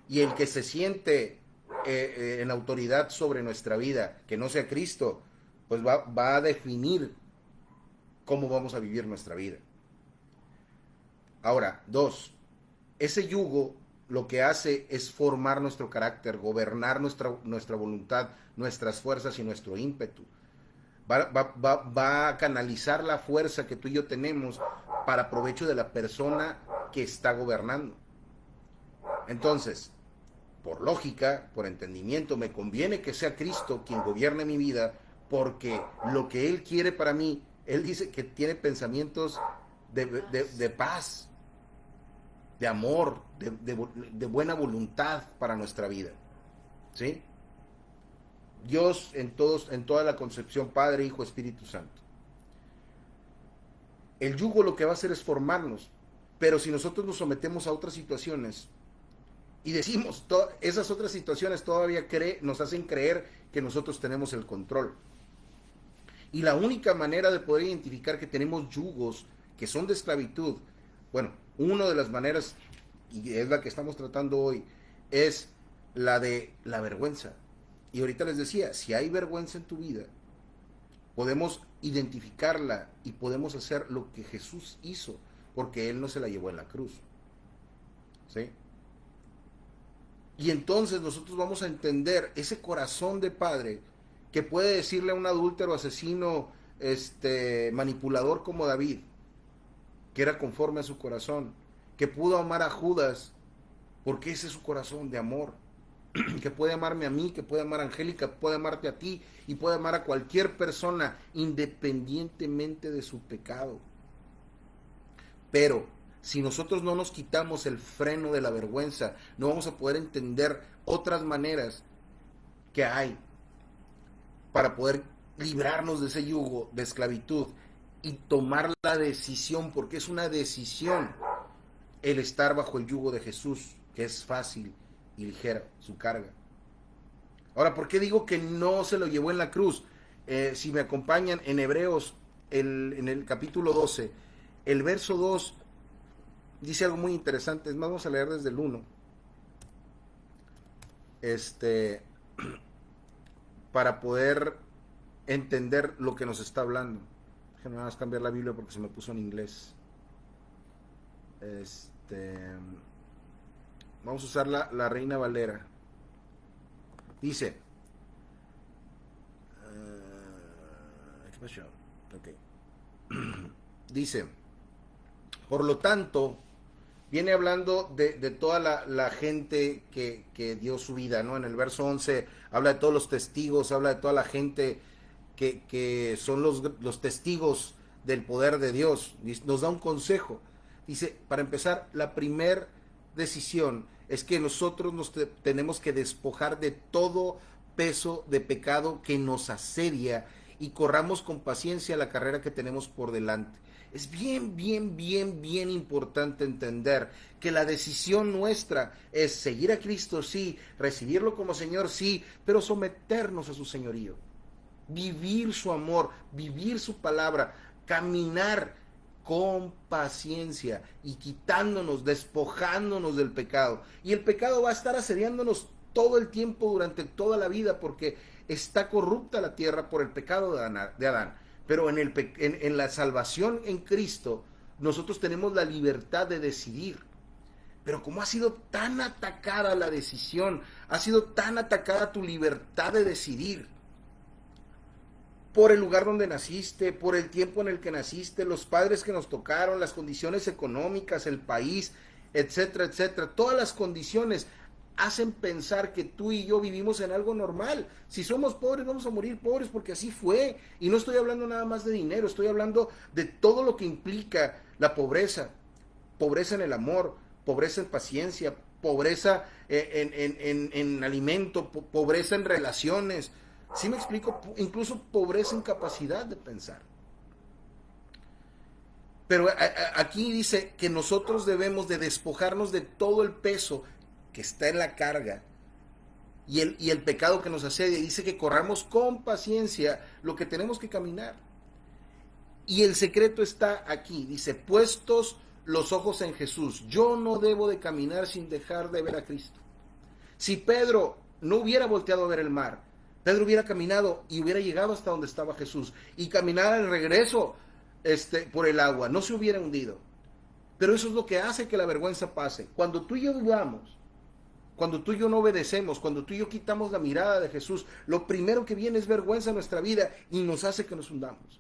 Y el que se siente en autoridad sobre nuestra vida, que no sea Cristo, pues va a definir cómo vamos a vivir nuestra vida. Ahora, 2, ese yugo lo que hace es formar nuestro carácter, gobernar nuestra voluntad, nuestras fuerzas y nuestro ímpetu. Va a canalizar la fuerza que tú y yo tenemos para provecho de la persona que está gobernando. Entonces, por lógica, por entendimiento, me conviene que sea Cristo quien gobierne mi vida, porque lo que Él quiere para mí, Él dice que tiene pensamientos de paz, de amor, de buena voluntad para nuestra vida. ¿Sí? Dios en toda la concepción, Padre, Hijo, Espíritu Santo. El yugo lo que va a hacer es formarnos, pero si nosotros nos sometemos a otras situaciones y decimos, esas otras situaciones todavía nos hacen creer que nosotros tenemos el control. Y la única manera de poder identificar que tenemos yugos que son de esclavitud, bueno, una de las maneras, y es la que estamos tratando hoy, es la de la vergüenza. Y ahorita les decía, si hay vergüenza en tu vida, podemos identificarla y podemos hacer lo que Jesús hizo, porque Él no se la llevó en la cruz. ¿Sí? Y entonces nosotros vamos a entender ese corazón de padre que puede decirle a un adúltero, asesino, manipulador como David, que era conforme a su corazón, que pudo amar a Judas, porque ese es su corazón de amor, que puede amarme a mí, que puede amar a Angélica, puede amarte a ti y puede amar a cualquier persona independientemente de su pecado. Pero si nosotros no nos quitamos el freno de la vergüenza, no vamos a poder entender otras maneras que hay para poder librarnos de ese yugo de esclavitud y tomar la decisión, porque es una decisión el estar bajo el yugo de Jesús, que es fácil y ligera su carga. Ahora, ¿por qué digo que no se lo llevó en la cruz? Si me acompañan en Hebreos, en el capítulo 12, el verso 2 dice algo muy interesante. Es más, vamos a leer desde el 1. Para poder entender lo que nos está hablando. Déjenme nada más cambiar la Biblia porque se me puso en inglés. Vamos a usar la Reina Valera. Dice, ¿qué pasó? Okay. Dice, por lo tanto, viene hablando de toda la gente que dio su vida, ¿no? En el verso 11 habla de todos los testigos, habla de toda la gente que son los testigos del poder de Dios. Nos da un consejo. Dice, para empezar, la primer decisión es que nosotros nos tenemos que despojar de todo peso de pecado que nos asedia y corramos con paciencia la carrera que tenemos por delante. Es bien, bien, bien, bien importante entender que la decisión nuestra es seguir a Cristo, sí, recibirlo como Señor, sí, pero someternos a su señorío, vivir su amor, vivir su palabra, caminar con paciencia y quitándonos, despojándonos del pecado. Y el pecado va a estar asediándonos todo el tiempo durante toda la vida porque está corrupta la tierra por el pecado de Adán. Pero en la salvación en Cristo nosotros tenemos la libertad de decidir. Pero como ha sido tan atacada la decisión, ha sido tan atacada tu libertad de decidir, por el lugar donde naciste, por el tiempo en el que naciste, los padres que nos tocaron, las condiciones económicas, el país, etcétera, etcétera. Todas las condiciones hacen pensar que tú y yo vivimos en algo normal. Si somos pobres, vamos a morir pobres porque así fue. Y no estoy hablando nada más de dinero, estoy hablando de todo lo que implica la pobreza. Pobreza en el amor, pobreza en paciencia, pobreza en alimento, pobreza en relaciones. ¿Sí me explico? Incluso pobreza en capacidad de pensar. Pero aquí dice que nosotros debemos de despojarnos de todo el peso que está en la carga y el pecado que nos asedia. Dice que corramos con paciencia lo que tenemos que caminar. Y el secreto está aquí. Dice, puestos los ojos en Jesús. Yo no debo de caminar sin dejar de ver a Cristo. Si Pedro no hubiera volteado a ver el mar, Pedro hubiera caminado y hubiera llegado hasta donde estaba Jesús y caminara el regreso por el agua, no se hubiera hundido. Pero eso es lo que hace que la vergüenza pase. Cuando tú y yo dudamos, cuando tú y yo no obedecemos, cuando tú y yo quitamos la mirada de Jesús, lo primero que viene es vergüenza en nuestra vida y nos hace que nos hundamos.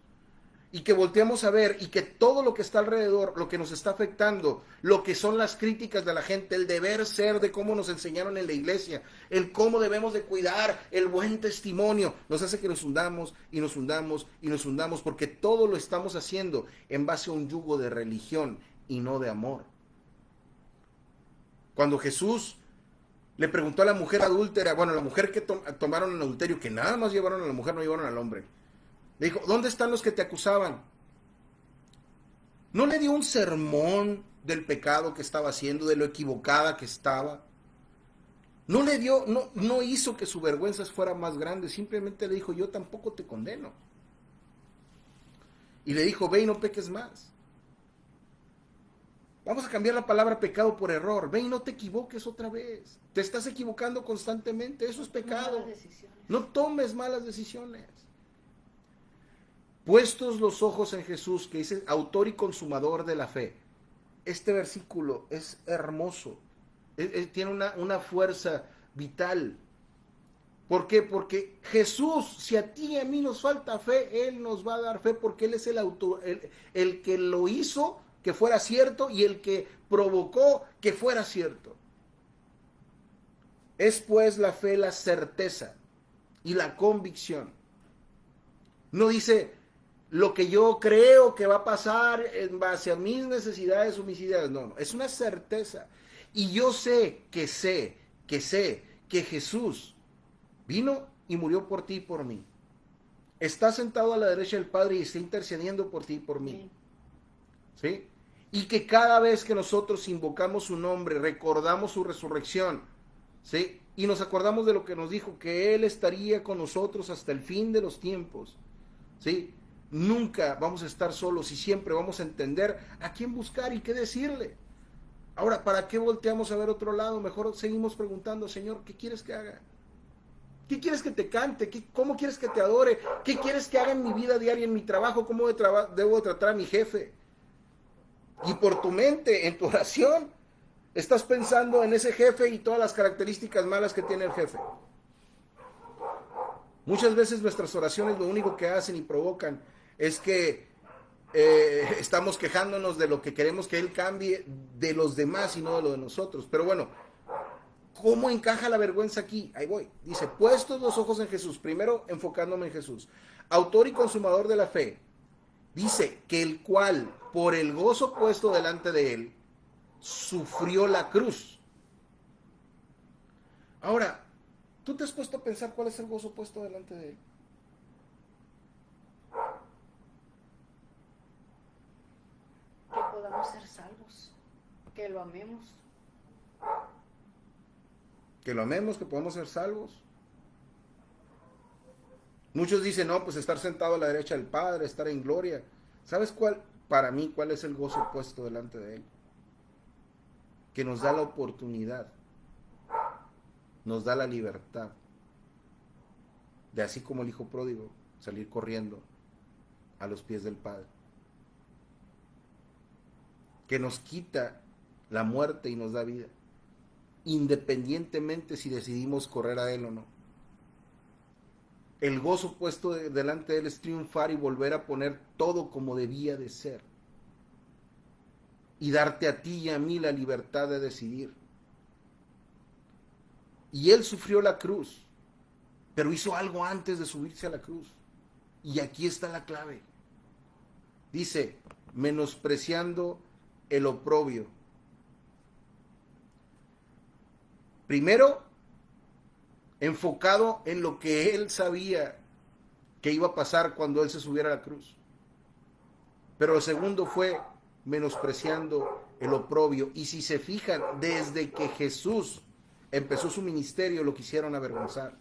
Y que volteamos a ver y que todo lo que está alrededor, lo que nos está afectando, lo que son las críticas de la gente, el deber ser de cómo nos enseñaron en la iglesia, el cómo debemos de cuidar el buen testimonio, nos hace que nos hundamos y nos hundamos y nos hundamos porque todo lo estamos haciendo en base a un yugo de religión y no de amor. Cuando Jesús le preguntó a la mujer adúltera, bueno, la mujer que tomaron en adulterio, que nada más llevaron a la mujer, no llevaron al hombre. Le dijo, ¿dónde están los que te acusaban? No le dio un sermón del pecado que estaba haciendo, de lo equivocada que estaba. No le dio, no hizo que su vergüenza fuera más grande, simplemente le dijo, yo tampoco te condeno. Y le dijo, ve y no peques más. Vamos a cambiar la palabra pecado por error. Ve y no te equivoques otra vez. Te estás equivocando constantemente, eso es pecado. No tomes malas decisiones. Puestos los ojos en Jesús, que dice autor y consumador de la fe. Este versículo es hermoso. Tiene una fuerza vital. ¿Por qué? Porque Jesús, si a ti y a mí nos falta fe, Él nos va a dar fe porque Él es el autor, el que lo hizo que fuera cierto y el que provocó que fuera cierto. Es pues la fe la certeza y la convicción. No dice lo que yo creo que va a pasar en base a mis necesidades o mis ideas. No, es una certeza. Y yo sé que Jesús vino y murió por ti y por mí. Está sentado a la derecha del Padre y está intercediendo por ti y por mí. ¿Sí? Y que cada vez que nosotros invocamos su nombre, recordamos su resurrección, ¿sí? Y nos acordamos de lo que nos dijo, que Él estaría con nosotros hasta el fin de los tiempos, ¿sí? Nunca vamos a estar solos y siempre vamos a entender a quién buscar y qué decirle. Ahora, ¿para qué volteamos a ver otro lado? Mejor seguimos preguntando, Señor, ¿qué quieres que haga? ¿Qué quieres que te cante? ¿Cómo quieres que te adore? ¿Qué quieres que haga en mi vida diaria, en mi trabajo? ¿Cómo debo tratar a mi jefe? Y por tu mente, en tu oración, estás pensando en ese jefe y todas las características malas que tiene el jefe. Muchas veces nuestras oraciones lo único que hacen y provocan es que estamos quejándonos de lo que queremos que Él cambie de los demás y no de lo de nosotros. Pero bueno, ¿cómo encaja la vergüenza aquí? Ahí voy. Dice, puestos los ojos en Jesús, primero enfocándome en Jesús, autor y consumador de la fe. Dice que el cual, por el gozo puesto delante de Él, sufrió la cruz. Ahora, ¿tú te has puesto a pensar cuál es el gozo puesto delante de Él? Que lo amemos. Que lo amemos, que podamos ser salvos. Muchos dicen, no, pues estar sentado a la derecha del Padre, estar en gloria. ¿Sabes cuál, para mí, cuál es el gozo puesto delante de Él? Que nos da la oportunidad, nos da la libertad de, así como el hijo pródigo, salir corriendo a los pies del Padre. Que nos quita la muerte y nos da vida, independientemente si decidimos correr a Él o no. El gozo puesto delante de Él es triunfar y volver a poner todo como debía de ser. Y darte a ti y a mí la libertad de decidir. Y Él sufrió la cruz, pero hizo algo antes de subirse a la cruz. Y aquí está la clave. Dice, menospreciando el oprobio. Primero, enfocado en lo que Él sabía que iba a pasar cuando Él se subiera a la cruz. Pero el segundo fue menospreciando el oprobio. Y si se fijan, desde que Jesús empezó su ministerio, lo quisieron avergonzar.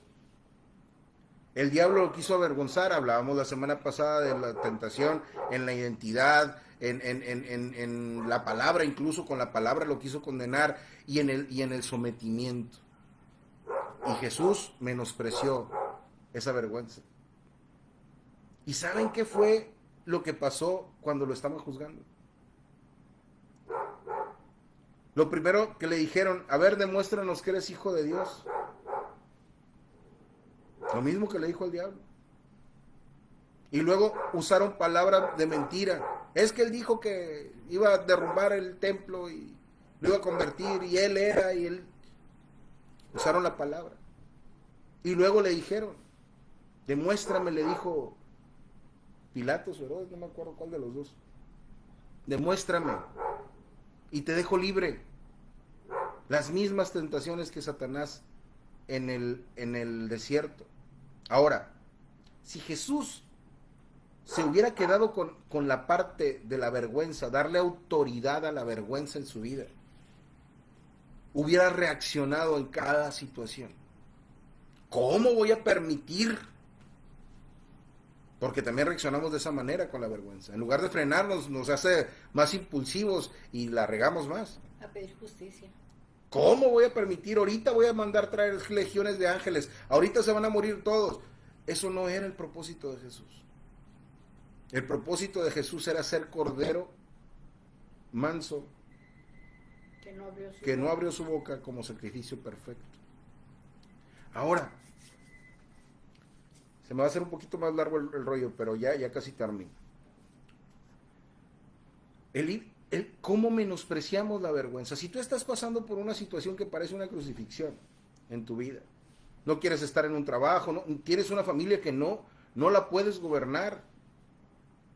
El diablo lo quiso avergonzar. Hablábamos la semana pasada de la tentación en la identidad, en la palabra, incluso con la palabra lo quiso condenar, y en el sometimiento. Y Jesús menospreció esa vergüenza. ¿Y saben qué fue lo que pasó cuando lo estaban juzgando? Lo primero que le dijeron, a ver, demuéstranos que eres hijo de Dios. Lo mismo que le dijo el diablo. Y luego usaron palabras de mentira. Es que él dijo que iba a derrumbar el templo y lo iba a convertir, y él era, y él... Usaron la palabra. Y luego le dijeron, demuéstrame, le dijo Pilatos o Herodes, no me acuerdo cuál de los dos. Demuéstrame y te dejo libre. Las mismas tentaciones que Satanás en el desierto. Ahora, si Jesús se hubiera quedado con la parte de la vergüenza, darle autoridad a la vergüenza en su vida, hubiera reaccionado en cada situación. ¿Cómo voy a permitir? Porque también reaccionamos de esa manera con la vergüenza. En lugar de frenarnos, nos hace más impulsivos y la regamos más. A pedir justicia. ¿Cómo voy a permitir? Ahorita voy a mandar traer legiones de ángeles. Ahorita se van a morir todos. Eso no era el propósito de Jesús. El propósito de Jesús era ser cordero manso, que no abrió su boca como sacrificio perfecto. Ahora, se me va a hacer un poquito más largo el rollo, pero ya casi termino. ¿Cómo menospreciamos la vergüenza? Si tú estás pasando por una situación que parece una crucifixión en tu vida, no quieres estar en un trabajo, no, tienes una familia que no la puedes gobernar,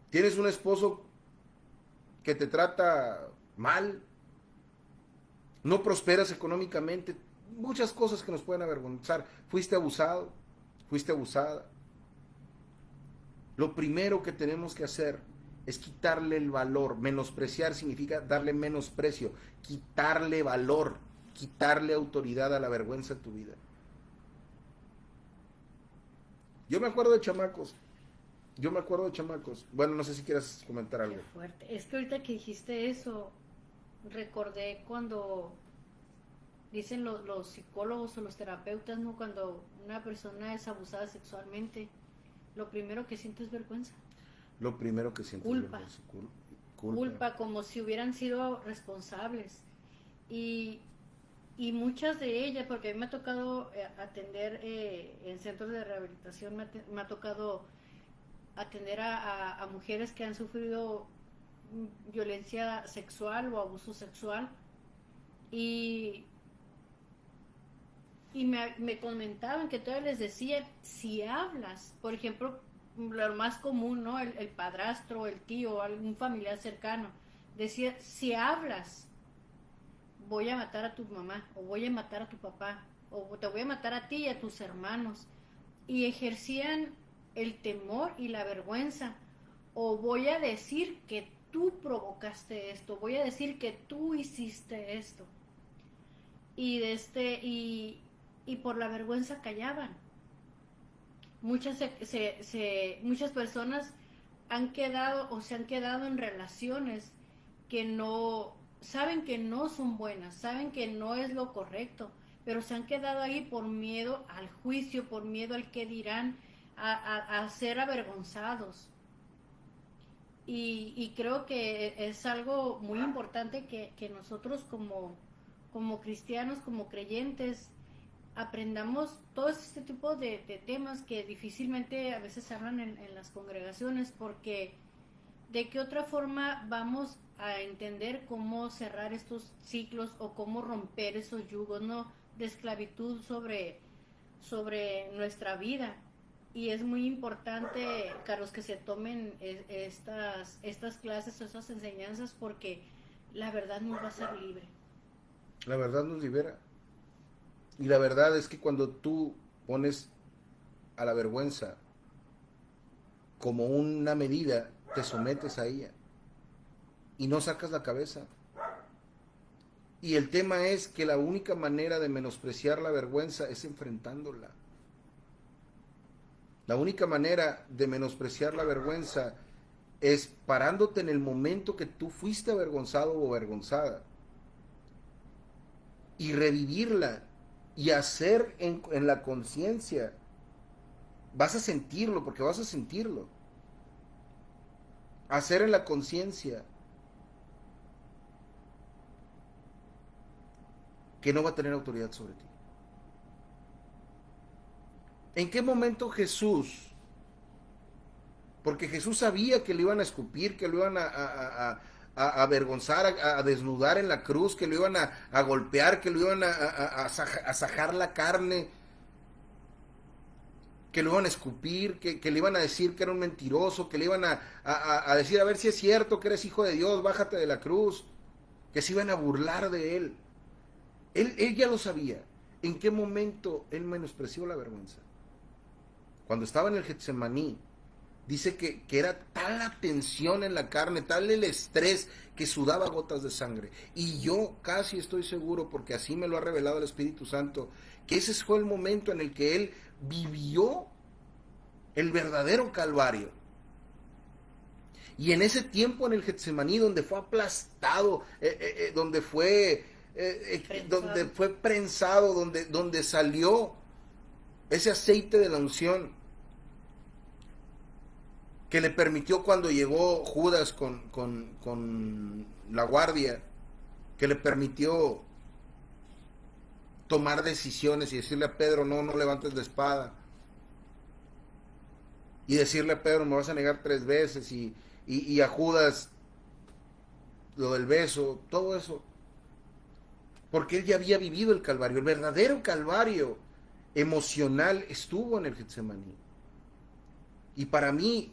tienes un esposo que te trata mal, no prosperas económicamente, muchas cosas que nos pueden avergonzar, fuiste abusado, fuiste abusada. Lo primero que tenemos que hacer es quitarle el valor. Menospreciar significa darle menosprecio, quitarle valor, quitarle autoridad a la vergüenza en tu vida. Yo me acuerdo de chamacos. Bueno, no sé si quieres comentar algo. Qué fuerte. Es que ahorita que dijiste eso, recordé cuando dicen los psicólogos o los terapeutas, ¿no? Cuando una persona es abusada sexualmente, lo primero que siente es vergüenza. Lo primero que siento Culpa. es vergüenza. Culpa, como si hubieran sido responsables. Y muchas de ellas, porque a mí me ha tocado atender en centros de rehabilitación, me ha tocado atender a mujeres que han sufrido violencia sexual o abuso sexual, y me comentaban que todavía les decía, si hablas, por ejemplo, lo más común, ¿no? El padrastro, el tío, algún familiar cercano, decía, si hablas, voy a matar a tu mamá, o voy a matar a tu papá, o te voy a matar a ti y a tus hermanos. Y ejercían el temor y la vergüenza, o voy a decir que tú provocaste esto, voy a decir que tú hiciste esto. Y por la vergüenza callaban. Muchas personas han quedado o se han quedado en relaciones que no saben que no son buenas, saben que no es lo correcto, pero se han quedado ahí por miedo al juicio, por miedo al que dirán, a ser avergonzados. Y creo que es algo muy importante que nosotros como cristianos, como creyentes, aprendamos todo este tipo de temas que difícilmente a veces se hablan en las congregaciones, porque de qué otra forma vamos a entender cómo cerrar estos ciclos o cómo romper esos yugos, ¿no?, de esclavitud sobre nuestra vida. Y es muy importante, Carlos, que se tomen estas clases o estas enseñanzas, porque la verdad nos va a hacer libre. La verdad nos libera. Y la verdad es que cuando tú pones a la vergüenza como una medida, te sometes a ella y no sacas la cabeza. Y el tema es que la única manera de menospreciar la vergüenza es enfrentándola. La única manera de menospreciar la vergüenza es parándote en el momento que tú fuiste avergonzado o avergonzada y revivirla y hacer en la conciencia. Vas a sentirlo, porque vas a sentirlo. Hacer en la conciencia que no va a tener autoridad sobre ti. ¿En qué momento Jesús? Porque Jesús sabía que lo iban a escupir, que lo iban a avergonzar, a desnudar en la cruz, que lo iban a golpear, que lo iban a sajar la carne, que lo iban a escupir, que le iban a decir que era un mentiroso, que le iban a decir, a ver si es cierto que eres hijo de Dios, bájate de la cruz, que se iban a burlar de él. Él ya lo sabía. ¿En qué momento él menospreció la vergüenza? Cuando estaba en el Getsemaní, dice que era tal la tensión en la carne, tal el estrés, que sudaba gotas de sangre. Y yo casi estoy seguro, porque así me lo ha revelado el Espíritu Santo, que ese fue el momento en el que él vivió el verdadero calvario. Y en ese tiempo en el Getsemaní, donde fue aplastado, donde fue prensado, donde salió ese aceite de la unción, que le permitió, cuando llegó Judas con la guardia, que le permitió tomar decisiones y decirle a Pedro, no levantes la espada, y decirle a Pedro, me vas a negar 3 veces, y a Judas lo del beso, todo eso, porque él ya había vivido el Calvario. El verdadero Calvario emocional estuvo en el Getsemaní. Y para mí,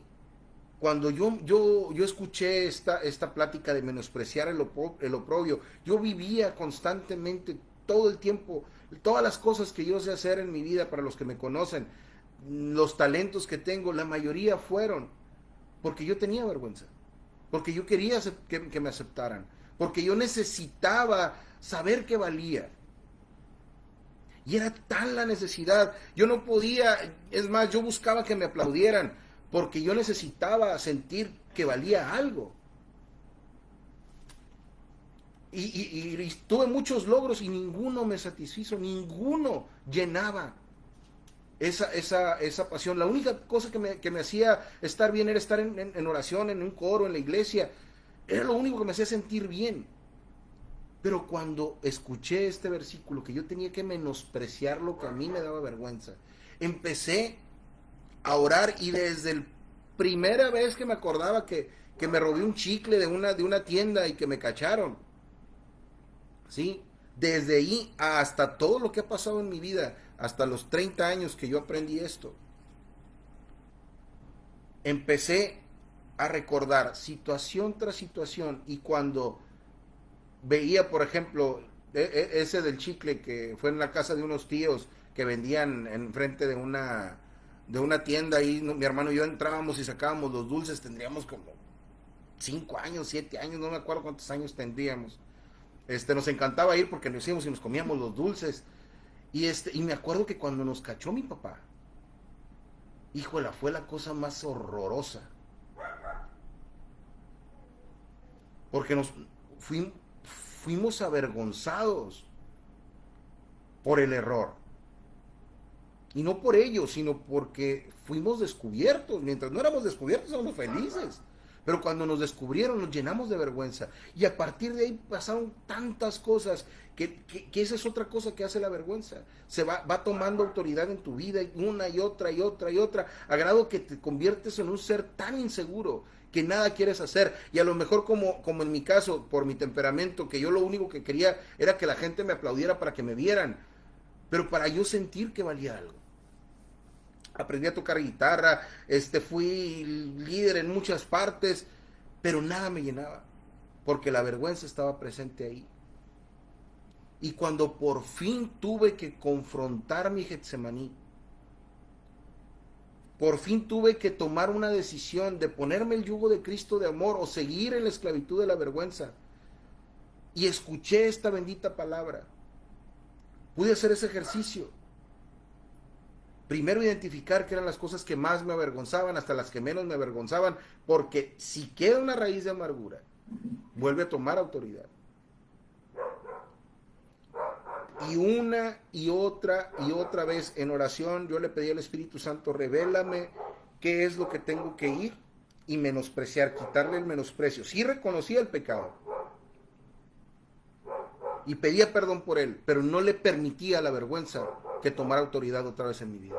cuando yo escuché esta plática de menospreciar el oprobio, yo vivía constantemente, todo el tiempo, todas las cosas que yo sé hacer en mi vida, para los que me conocen, los talentos que tengo, la mayoría fueron porque yo tenía vergüenza, porque yo quería que me aceptaran, porque yo necesitaba saber que valía. Y era tal la necesidad, yo no podía, es más, yo buscaba que me aplaudieran, porque yo necesitaba sentir que valía algo. Y tuve muchos logros y ninguno me satisfizo, ninguno llenaba esa pasión. La única cosa que me hacía estar bien era estar en oración, en un coro, en la iglesia. Era lo único que me hacía sentir bien. Pero cuando escuché este versículo, que yo tenía que menospreciar lo que a mí me daba vergüenza, empecé a orar, y desde la primera vez que me acordaba que me robé un chicle de una tienda y que me cacharon, ¿sí? Desde ahí hasta todo lo que ha pasado en mi vida, hasta los 30 años que yo aprendí esto, empecé a recordar situación tras situación. Y cuando veía, por ejemplo, ese del chicle, que fue en la casa de unos tíos que vendían enfrente de una tienda, y mi hermano y yo entrábamos y sacábamos los dulces, tendríamos como 5 años, 7 años, no me acuerdo cuántos años tendríamos. Nos encantaba ir porque nos íbamos y nos comíamos los dulces. Y me acuerdo que cuando nos cachó mi papá, híjola, fue la cosa más horrorosa. Porque fuimos avergonzados por el error. Y no por ello, sino porque fuimos descubiertos. Mientras no éramos descubiertos, éramos felices. Pero cuando nos descubrieron, nos llenamos de vergüenza. Y a partir de ahí pasaron tantas cosas que esa es otra cosa que hace la vergüenza. Se va tomando autoridad en tu vida, una y otra y otra y otra, a grado que te conviertes en un ser tan inseguro que nada quieres hacer. Y a lo mejor como en mi caso, por mi temperamento, que yo lo único que quería era que la gente me aplaudiera para que me vieran. Pero para yo sentir que valía algo. Aprendí a tocar guitarra, fui líder en muchas partes, pero nada me llenaba, porque la vergüenza estaba presente ahí. Y cuando por fin tuve que confrontar mi Getsemaní, por fin tuve que tomar una decisión de ponerme el yugo de Cristo de amor o seguir en la esclavitud de la vergüenza, y escuché esta bendita palabra, pude hacer ese ejercicio. Primero identificar qué eran las cosas que más me avergonzaban, hasta las que menos me avergonzaban, porque si queda una raíz de amargura, vuelve a tomar autoridad. Y una y otra vez en oración yo le pedí al Espíritu Santo, revélame qué es lo que tengo que ir y menospreciar, quitarle el menosprecio. Sí reconocía el pecado y pedía perdón por él, pero no le permitía a la vergüenza que tomara autoridad otra vez en mi vida.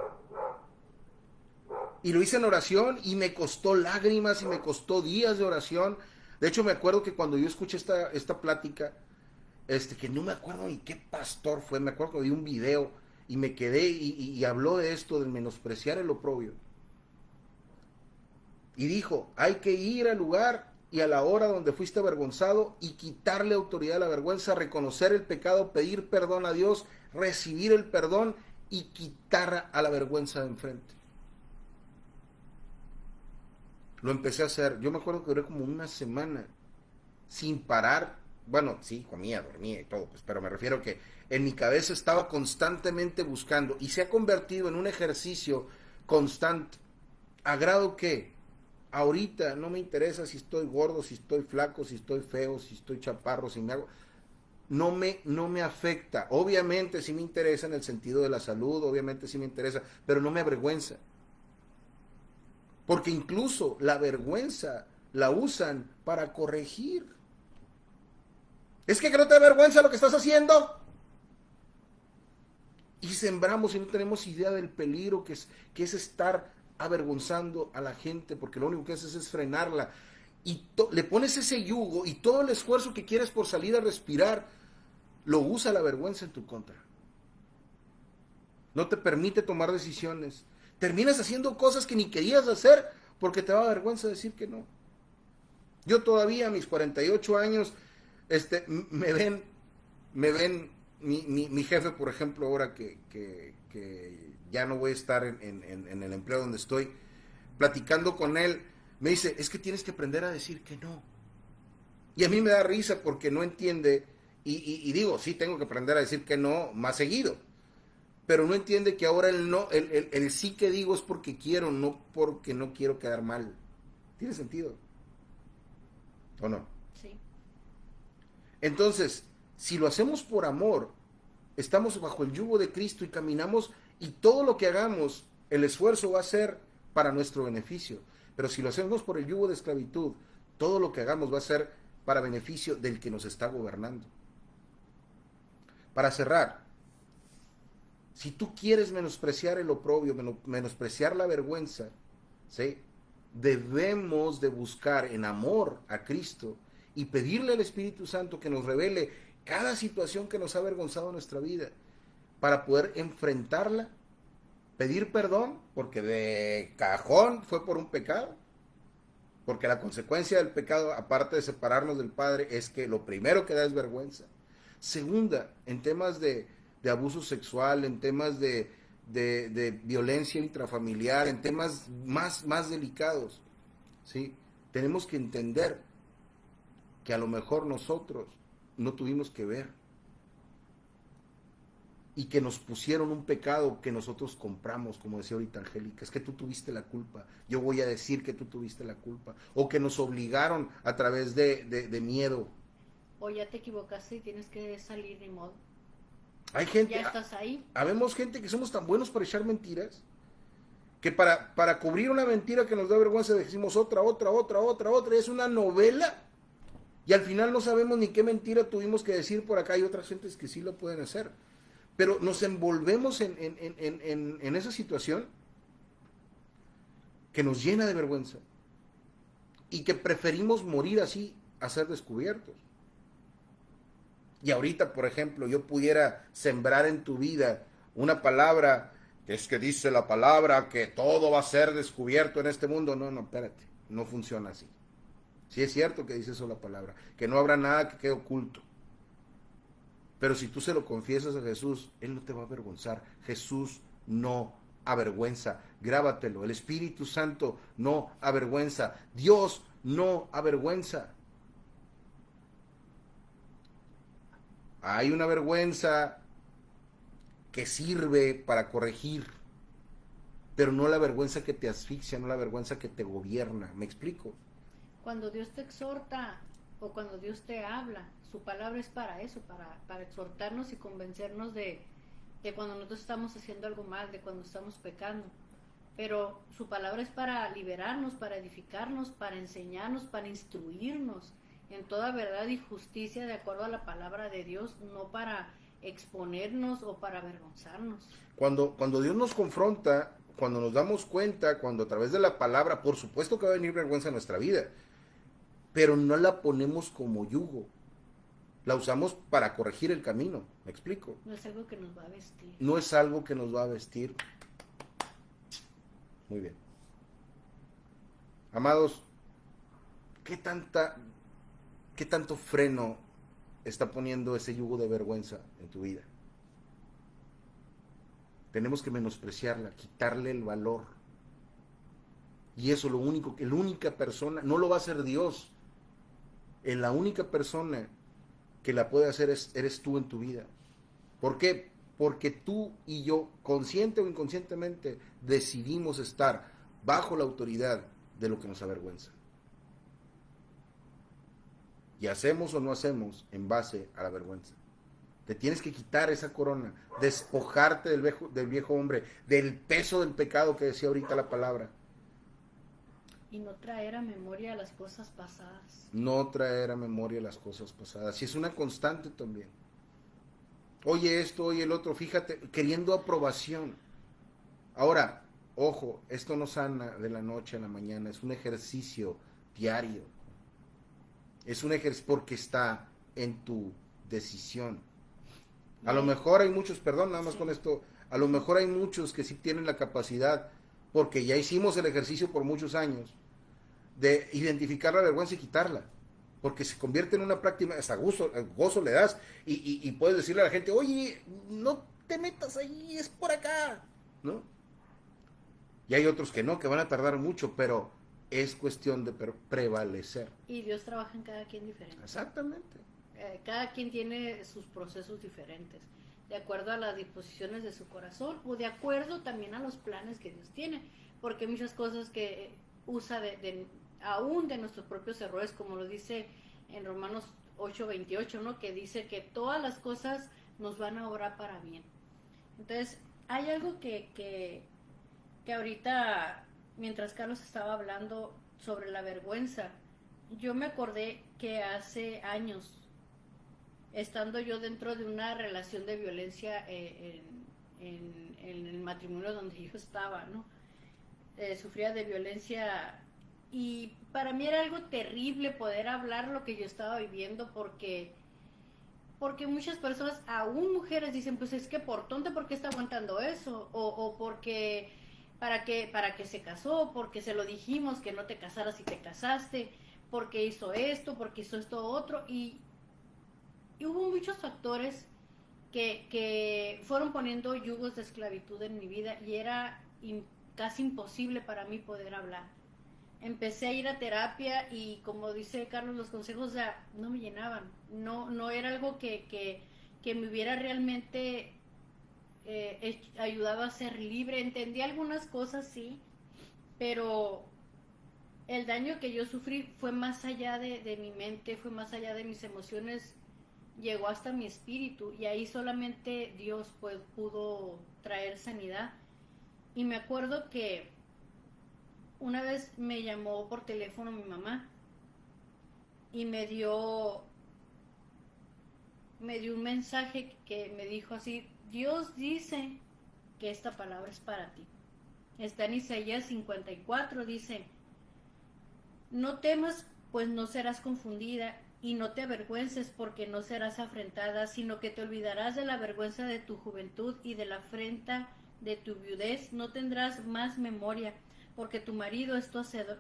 Y lo hice en oración y me costó lágrimas y me costó días de oración. De hecho, me acuerdo que cuando yo escuché esta plática, que no me acuerdo ni qué pastor fue, me acuerdo que vi un video y me quedé y habló de esto, del menospreciar el oprobio. Y dijo, hay que ir al lugar y a la hora donde fuiste avergonzado y quitarle autoridad a la vergüenza, reconocer el pecado, pedir perdón a Dios, recibir el perdón y quitar a la vergüenza de enfrente. Lo empecé a hacer. Yo me acuerdo que duré como una semana sin parar. Bueno, sí, comía, dormía y todo, pues, pero me refiero que en mi cabeza estaba constantemente buscando y se ha convertido en un ejercicio constante, a grado que ahorita no me interesa si estoy gordo, si estoy flaco, si estoy feo, si estoy chaparro, si me hago... No me afecta. Obviamente sí me interesa en el sentido de la salud, obviamente sí me interesa, pero no me avergüenza. Porque incluso la vergüenza la usan para corregir. Es que no te da vergüenza lo que estás haciendo. Y sembramos y no tenemos idea del peligro que es estar avergonzando a la gente, porque lo único que haces es frenarla. Y le pones ese yugo y todo el esfuerzo que quieres por salir a respirar, lo usa la vergüenza en tu contra. No te permite tomar decisiones. Terminas haciendo cosas que ni querías hacer porque te da vergüenza decir que no. Yo todavía a mis 48 años, me ven mi jefe, por ejemplo, ahora que ya no voy a estar en el empleo donde estoy, platicando con él, me dice, es que tienes que aprender a decir que no. Y a mí me da risa porque no entiende, y digo, sí, tengo que aprender a decir que no más seguido, pero no entiende que ahora el sí que digo es porque quiero, no porque no quiero quedar mal. ¿Tiene sentido? ¿O no? Sí. Entonces, si lo hacemos por amor, estamos bajo el yugo de Cristo y caminamos, y todo lo que hagamos, el esfuerzo va a ser para nuestro beneficio. Pero si lo hacemos por el yugo de esclavitud, todo lo que hagamos va a ser para beneficio del que nos está gobernando. Para cerrar, si tú quieres menospreciar el oprobio, menospreciar la vergüenza, ¿sí?, debemos de buscar en amor a Cristo y pedirle al Espíritu Santo que nos revele cada situación que nos ha avergonzado en nuestra vida, para poder enfrentarla, pedir perdón, porque de cajón fue por un pecado, porque la consecuencia del pecado, aparte de separarnos del Padre, es que lo primero que da es vergüenza. Segunda, en temas de abuso sexual, en temas de violencia intrafamiliar, en temas más delicados, ¿sí?, tenemos que entender que a lo mejor nosotros no tuvimos que ver y que nos pusieron un pecado que nosotros compramos, como decía ahorita Angélica, es que tú tuviste la culpa, yo voy a decir que tú tuviste la culpa, o que nos obligaron a través de miedo. O ya te equivocaste y tienes que salir de modo. Hay gente, Ya estás ahí. habemos gente que somos tan buenos para echar mentiras, que para cubrir una mentira que nos da vergüenza decimos otra, y es una novela, y al final no sabemos ni qué mentira tuvimos que decir por acá. Hay otras gentes que sí lo pueden hacer, pero nos envolvemos en esa situación que nos llena de vergüenza y que preferimos morir así a ser descubiertos. Y ahorita, por ejemplo, yo pudiera sembrar en tu vida una palabra, que es que dice la palabra que todo va a ser descubierto en este mundo. No, espérate, no funciona así. Sí es cierto que dice eso la palabra, que no habrá nada que quede oculto. Pero si tú se lo confiesas a Jesús, Él no te va a avergonzar. Jesús no avergüenza. Grábatelo. El Espíritu Santo no avergüenza. Dios no avergüenza. Hay una vergüenza que sirve para corregir, pero no la vergüenza que te asfixia, no la vergüenza que te gobierna. ¿Me explico? Cuando Dios te exhorta o cuando Dios te habla, su palabra es para eso, para exhortarnos y convencernos de cuando nosotros estamos haciendo algo mal, de cuando estamos pecando. Pero su palabra es para liberarnos, para edificarnos, para enseñarnos, para instruirnos en toda verdad y justicia de acuerdo a la palabra de Dios, no para exponernos o para avergonzarnos. Cuando Dios nos confronta, cuando nos damos cuenta, cuando a través de la palabra, por supuesto que va a venir vergüenza en nuestra vida, pero no la ponemos como yugo, la usamos para corregir el camino. ¿Me explico? No es algo que nos va a vestir. No es algo que nos va a vestir. Muy bien. Amados, ¿qué tanto freno está poniendo ese yugo de vergüenza en tu vida? Tenemos que menospreciarla, quitarle el valor. Y eso la única persona, no lo va a hacer Dios. La única persona que la puede hacer eres tú en tu vida. ¿Por qué? Porque tú y yo, consciente o inconscientemente, decidimos estar bajo la autoridad de lo que nos avergüenza. Y hacemos o no hacemos en base a la vergüenza. Te tienes que quitar esa corona, despojarte del viejo hombre, del peso del pecado que decía ahorita la palabra. Y no traer a memoria las cosas pasadas. No traer a memoria las cosas pasadas. Y es una constante también. Oye esto, oye el otro, fíjate, queriendo aprobación. Ahora, ojo, esto no sana de la noche a la mañana, es un ejercicio diario. Es un ejercicio porque está en tu decisión. A lo mejor hay muchos, perdón, nada más con esto, a lo mejor hay muchos que sí tienen la capacidad, porque ya hicimos el ejercicio por muchos años, de identificar la vergüenza y quitarla, porque se convierte en una práctica, hasta gozo le das, y puedes decirle a la gente, oye, no te metas ahí, es por acá, ¿no? Y hay otros que no, que van a tardar mucho, pero es cuestión de prevalecer. Y Dios trabaja en cada quien diferente. Exactamente. Cada quien tiene sus procesos diferentes, de acuerdo a las disposiciones de su corazón o de acuerdo también a los planes que Dios tiene, porque hay muchas cosas que usa aún de nuestros propios errores, como lo dice en Romanos 8:28, ¿no? Que dice que todas las cosas nos van a obrar para bien. Entonces, hay algo que ahorita, mientras Carlos estaba hablando sobre la vergüenza, yo me acordé que hace años, estando yo dentro de una relación de violencia en el matrimonio donde yo estaba, ¿no? Sufría de violencia y para mí era algo terrible poder hablar lo que yo estaba viviendo porque muchas personas, aún mujeres, dicen, pues es que por tonta, ¿por qué está aguantando eso? O porque, ¿para qué se casó? Porque se lo dijimos que no te casaras y te casaste, porque hizo esto, porque hizo esto otro, y hubo muchos factores que fueron poniendo yugos de esclavitud en mi vida y era casi imposible para mí poder hablar. empecé a ir a terapia y como dice Carlos, los consejos, o sea, no me llenaban. No era algo que me hubiera realmente ayudado a ser libre. Entendí algunas cosas, sí, pero el daño que yo sufrí fue más allá de mi mente, fue más allá de mis emociones, llegó hasta mi espíritu y ahí solamente Dios pues pudo traer sanidad. Y me acuerdo que una vez me llamó por teléfono mi mamá y me dio un mensaje que me dijo así: Dios dice que esta palabra es para ti. Está en Isaías 54, dice: no temas, pues no serás confundida, y no te avergüences, porque no serás afrentada, sino que te olvidarás de la vergüenza de tu juventud y de la afrenta de tu viudez. No tendrás más memoria, porque tu marido es tu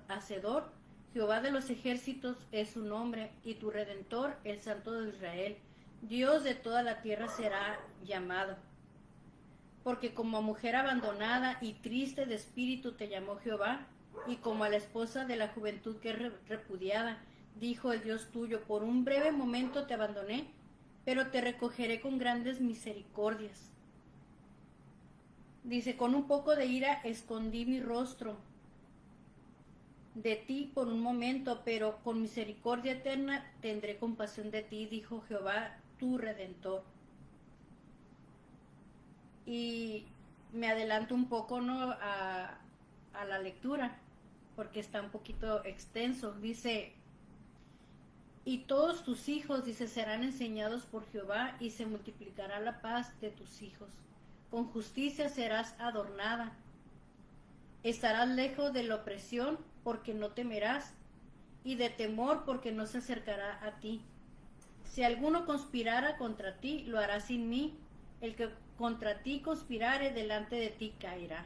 hacedor. Jehová de los ejércitos es su nombre, y tu Redentor, el Santo de Israel. Dios de toda la tierra será llamado. Porque como mujer abandonada y triste de espíritu te llamó Jehová, y como a la esposa de la juventud que es repudiada, dijo el Dios tuyo: por un breve momento te abandoné, pero te recogeré con grandes misericordias. Dice: con un poco de ira escondí mi rostro de ti por un momento, pero con misericordia eterna tendré compasión de ti, dijo Jehová tu Redentor. Y me adelanto un poco, ¿no?, a la lectura, porque está un poquito extenso. Dice: y todos tus hijos, dice, serán enseñados por Jehová, y se multiplicará la paz de tus hijos. Con justicia serás adornada. Estarás lejos de la opresión, porque no temerás, y de temor, porque no se acercará a ti. Si alguno conspirara contra ti, lo hará sin mí. El que contra ti conspirare, delante de ti caerá.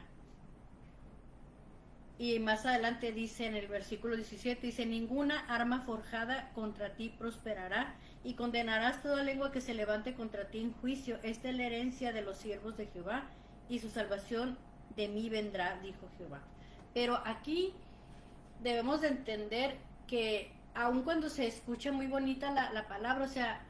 Y más adelante dice, en el versículo 17, dice: ninguna arma forjada contra ti prosperará, y condenarás toda lengua que se levante contra ti en juicio. Esta es la herencia de los siervos de Jehová, y su salvación de mí vendrá, dijo Jehová. Pero aquí debemos de entender que aun cuando se escucha muy bonita la palabra, o sea,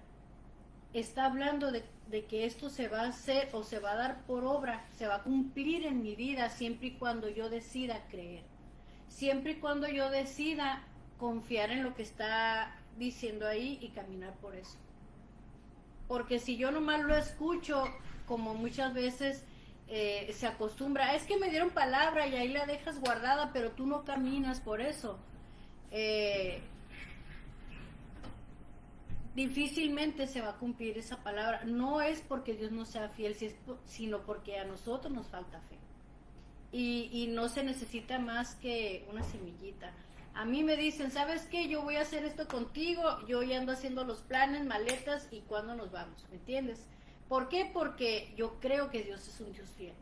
está hablando de que esto se va a hacer o se va a dar por obra, se va a cumplir en mi vida, siempre y cuando yo decida creer, siempre y cuando yo decida confiar en lo que está diciendo ahí y caminar por eso. Porque si yo nomás lo escucho, como muchas veces se acostumbra, es que me dieron palabra y ahí la dejas guardada, pero tú no caminas por eso, difícilmente se va a cumplir esa palabra. No es porque Dios no sea fiel, sino porque a nosotros nos falta fe. Y no se necesita más que una semillita. A mí me dicen: ¿sabes qué? Yo voy a hacer esto contigo. Yo ya ando haciendo los planes, maletas, y cuándo nos vamos, ¿me entiendes? ¿Por qué? Porque yo creo que Dios es un Dios fiel.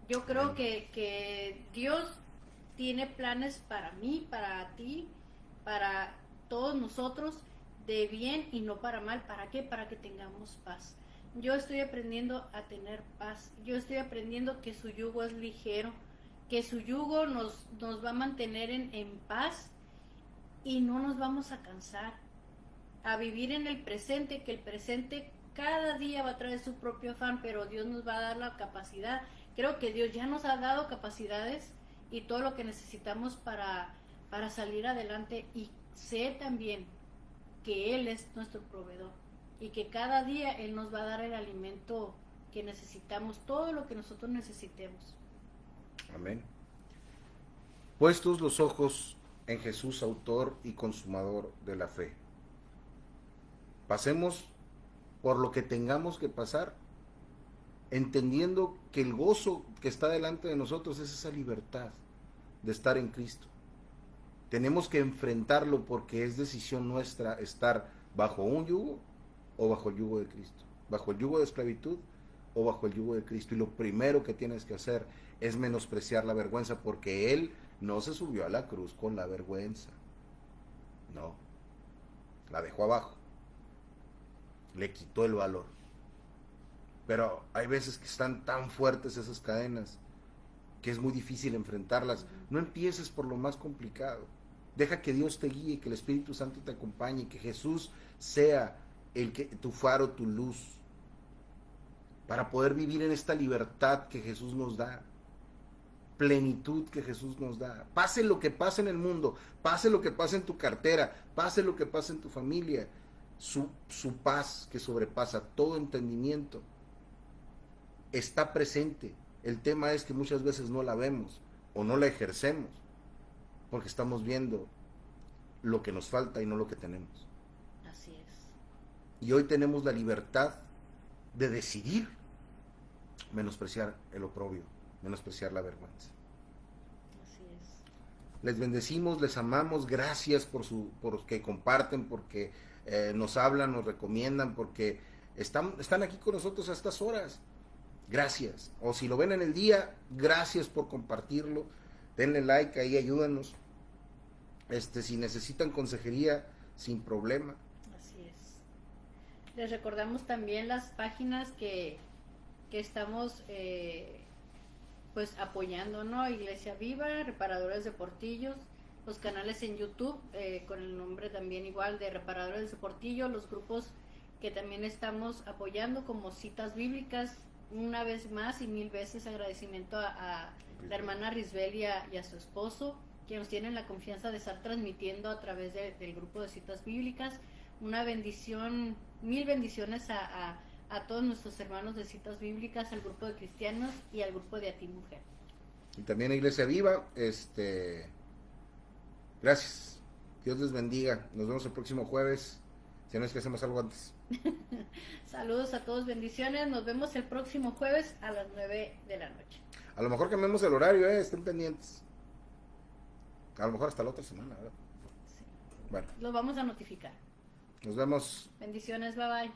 Yo creo que Dios tiene planes para mí, para ti, para todos nosotros, de bien y no para mal. ¿Para qué? Para que tengamos paz. Yo estoy aprendiendo a tener paz. Yo estoy aprendiendo que su yugo es ligero, que su yugo nos va a mantener en paz, y no nos vamos a cansar. A vivir en el presente, que el presente cada día va a traer su propio afán, pero Dios nos va a dar la capacidad. Creo que Dios ya nos ha dado capacidades y todo lo que necesitamos para salir adelante, y sé también que Él es nuestro proveedor y que cada día Él nos va a dar el alimento que necesitamos, todo lo que nosotros necesitemos. Amén. Puestos los ojos en Jesús, autor y consumador de la fe. Pasemos por lo que tengamos que pasar, entendiendo que el gozo que está delante de nosotros es esa libertad de estar en Cristo. Tenemos que enfrentarlo porque es decisión nuestra estar bajo un yugo o bajo el yugo de Cristo, bajo el yugo de esclavitud o bajo el yugo de Cristo. Y lo primero que tienes que hacer es menospreciar la vergüenza, porque Él no se subió a la cruz con la vergüenza, no, la dejó abajo, le quitó el valor. Pero hay veces que están tan fuertes esas cadenas que es muy difícil enfrentarlas. No empieces por lo más complicado. Deja que Dios te guíe, que el Espíritu Santo te acompañe, que Jesús sea tu faro, tu luz, para poder vivir en esta libertad que Jesús nos da, plenitud que Jesús nos da. Pase lo que pase en el mundo, pase lo que pase en tu cartera, pase lo que pase en tu familia, su paz que sobrepasa todo entendimiento está presente. El tema es que muchas veces no la vemos o no la ejercemos porque estamos viendo lo que nos falta y no lo que tenemos. Así es. Y hoy tenemos la libertad de decidir menospreciar el oprobio, menospreciar la vergüenza. Así es. Les bendecimos, les amamos, gracias por que comparten, porque nos hablan, nos recomiendan, porque están aquí con nosotros a estas horas. Gracias. O si lo ven en el día, gracias por compartirlo. Denle like ahí, ayúdanos. Si necesitan consejería, sin problema. Así es. Les recordamos también las páginas que estamos pues apoyando, ¿no? Iglesia Viva, Reparadores de Portillos, los canales en YouTube con el nombre también igual de Reparadores de Portillo, los grupos que también estamos apoyando como Citas Bíblicas. Una vez más y mil veces agradecimiento a la hermana Risbel y a su esposo, que nos tienen la confianza de estar transmitiendo a través del grupo de Citas Bíblicas. Una bendición, mil bendiciones a todos nuestros hermanos de Citas Bíblicas, al grupo de cristianos y al grupo de A Ti Mujer. Y también a Iglesia Viva, gracias, Dios les bendiga, nos vemos el próximo jueves, si no es que hacemos algo antes. Saludos a todos, bendiciones, nos vemos el próximo jueves a las 9 de la noche. A lo mejor cambiamos el horario, estén pendientes. A lo mejor hasta la otra semana, ¿verdad? Sí. Bueno. Los vamos a notificar. Nos vemos. Bendiciones, bye bye.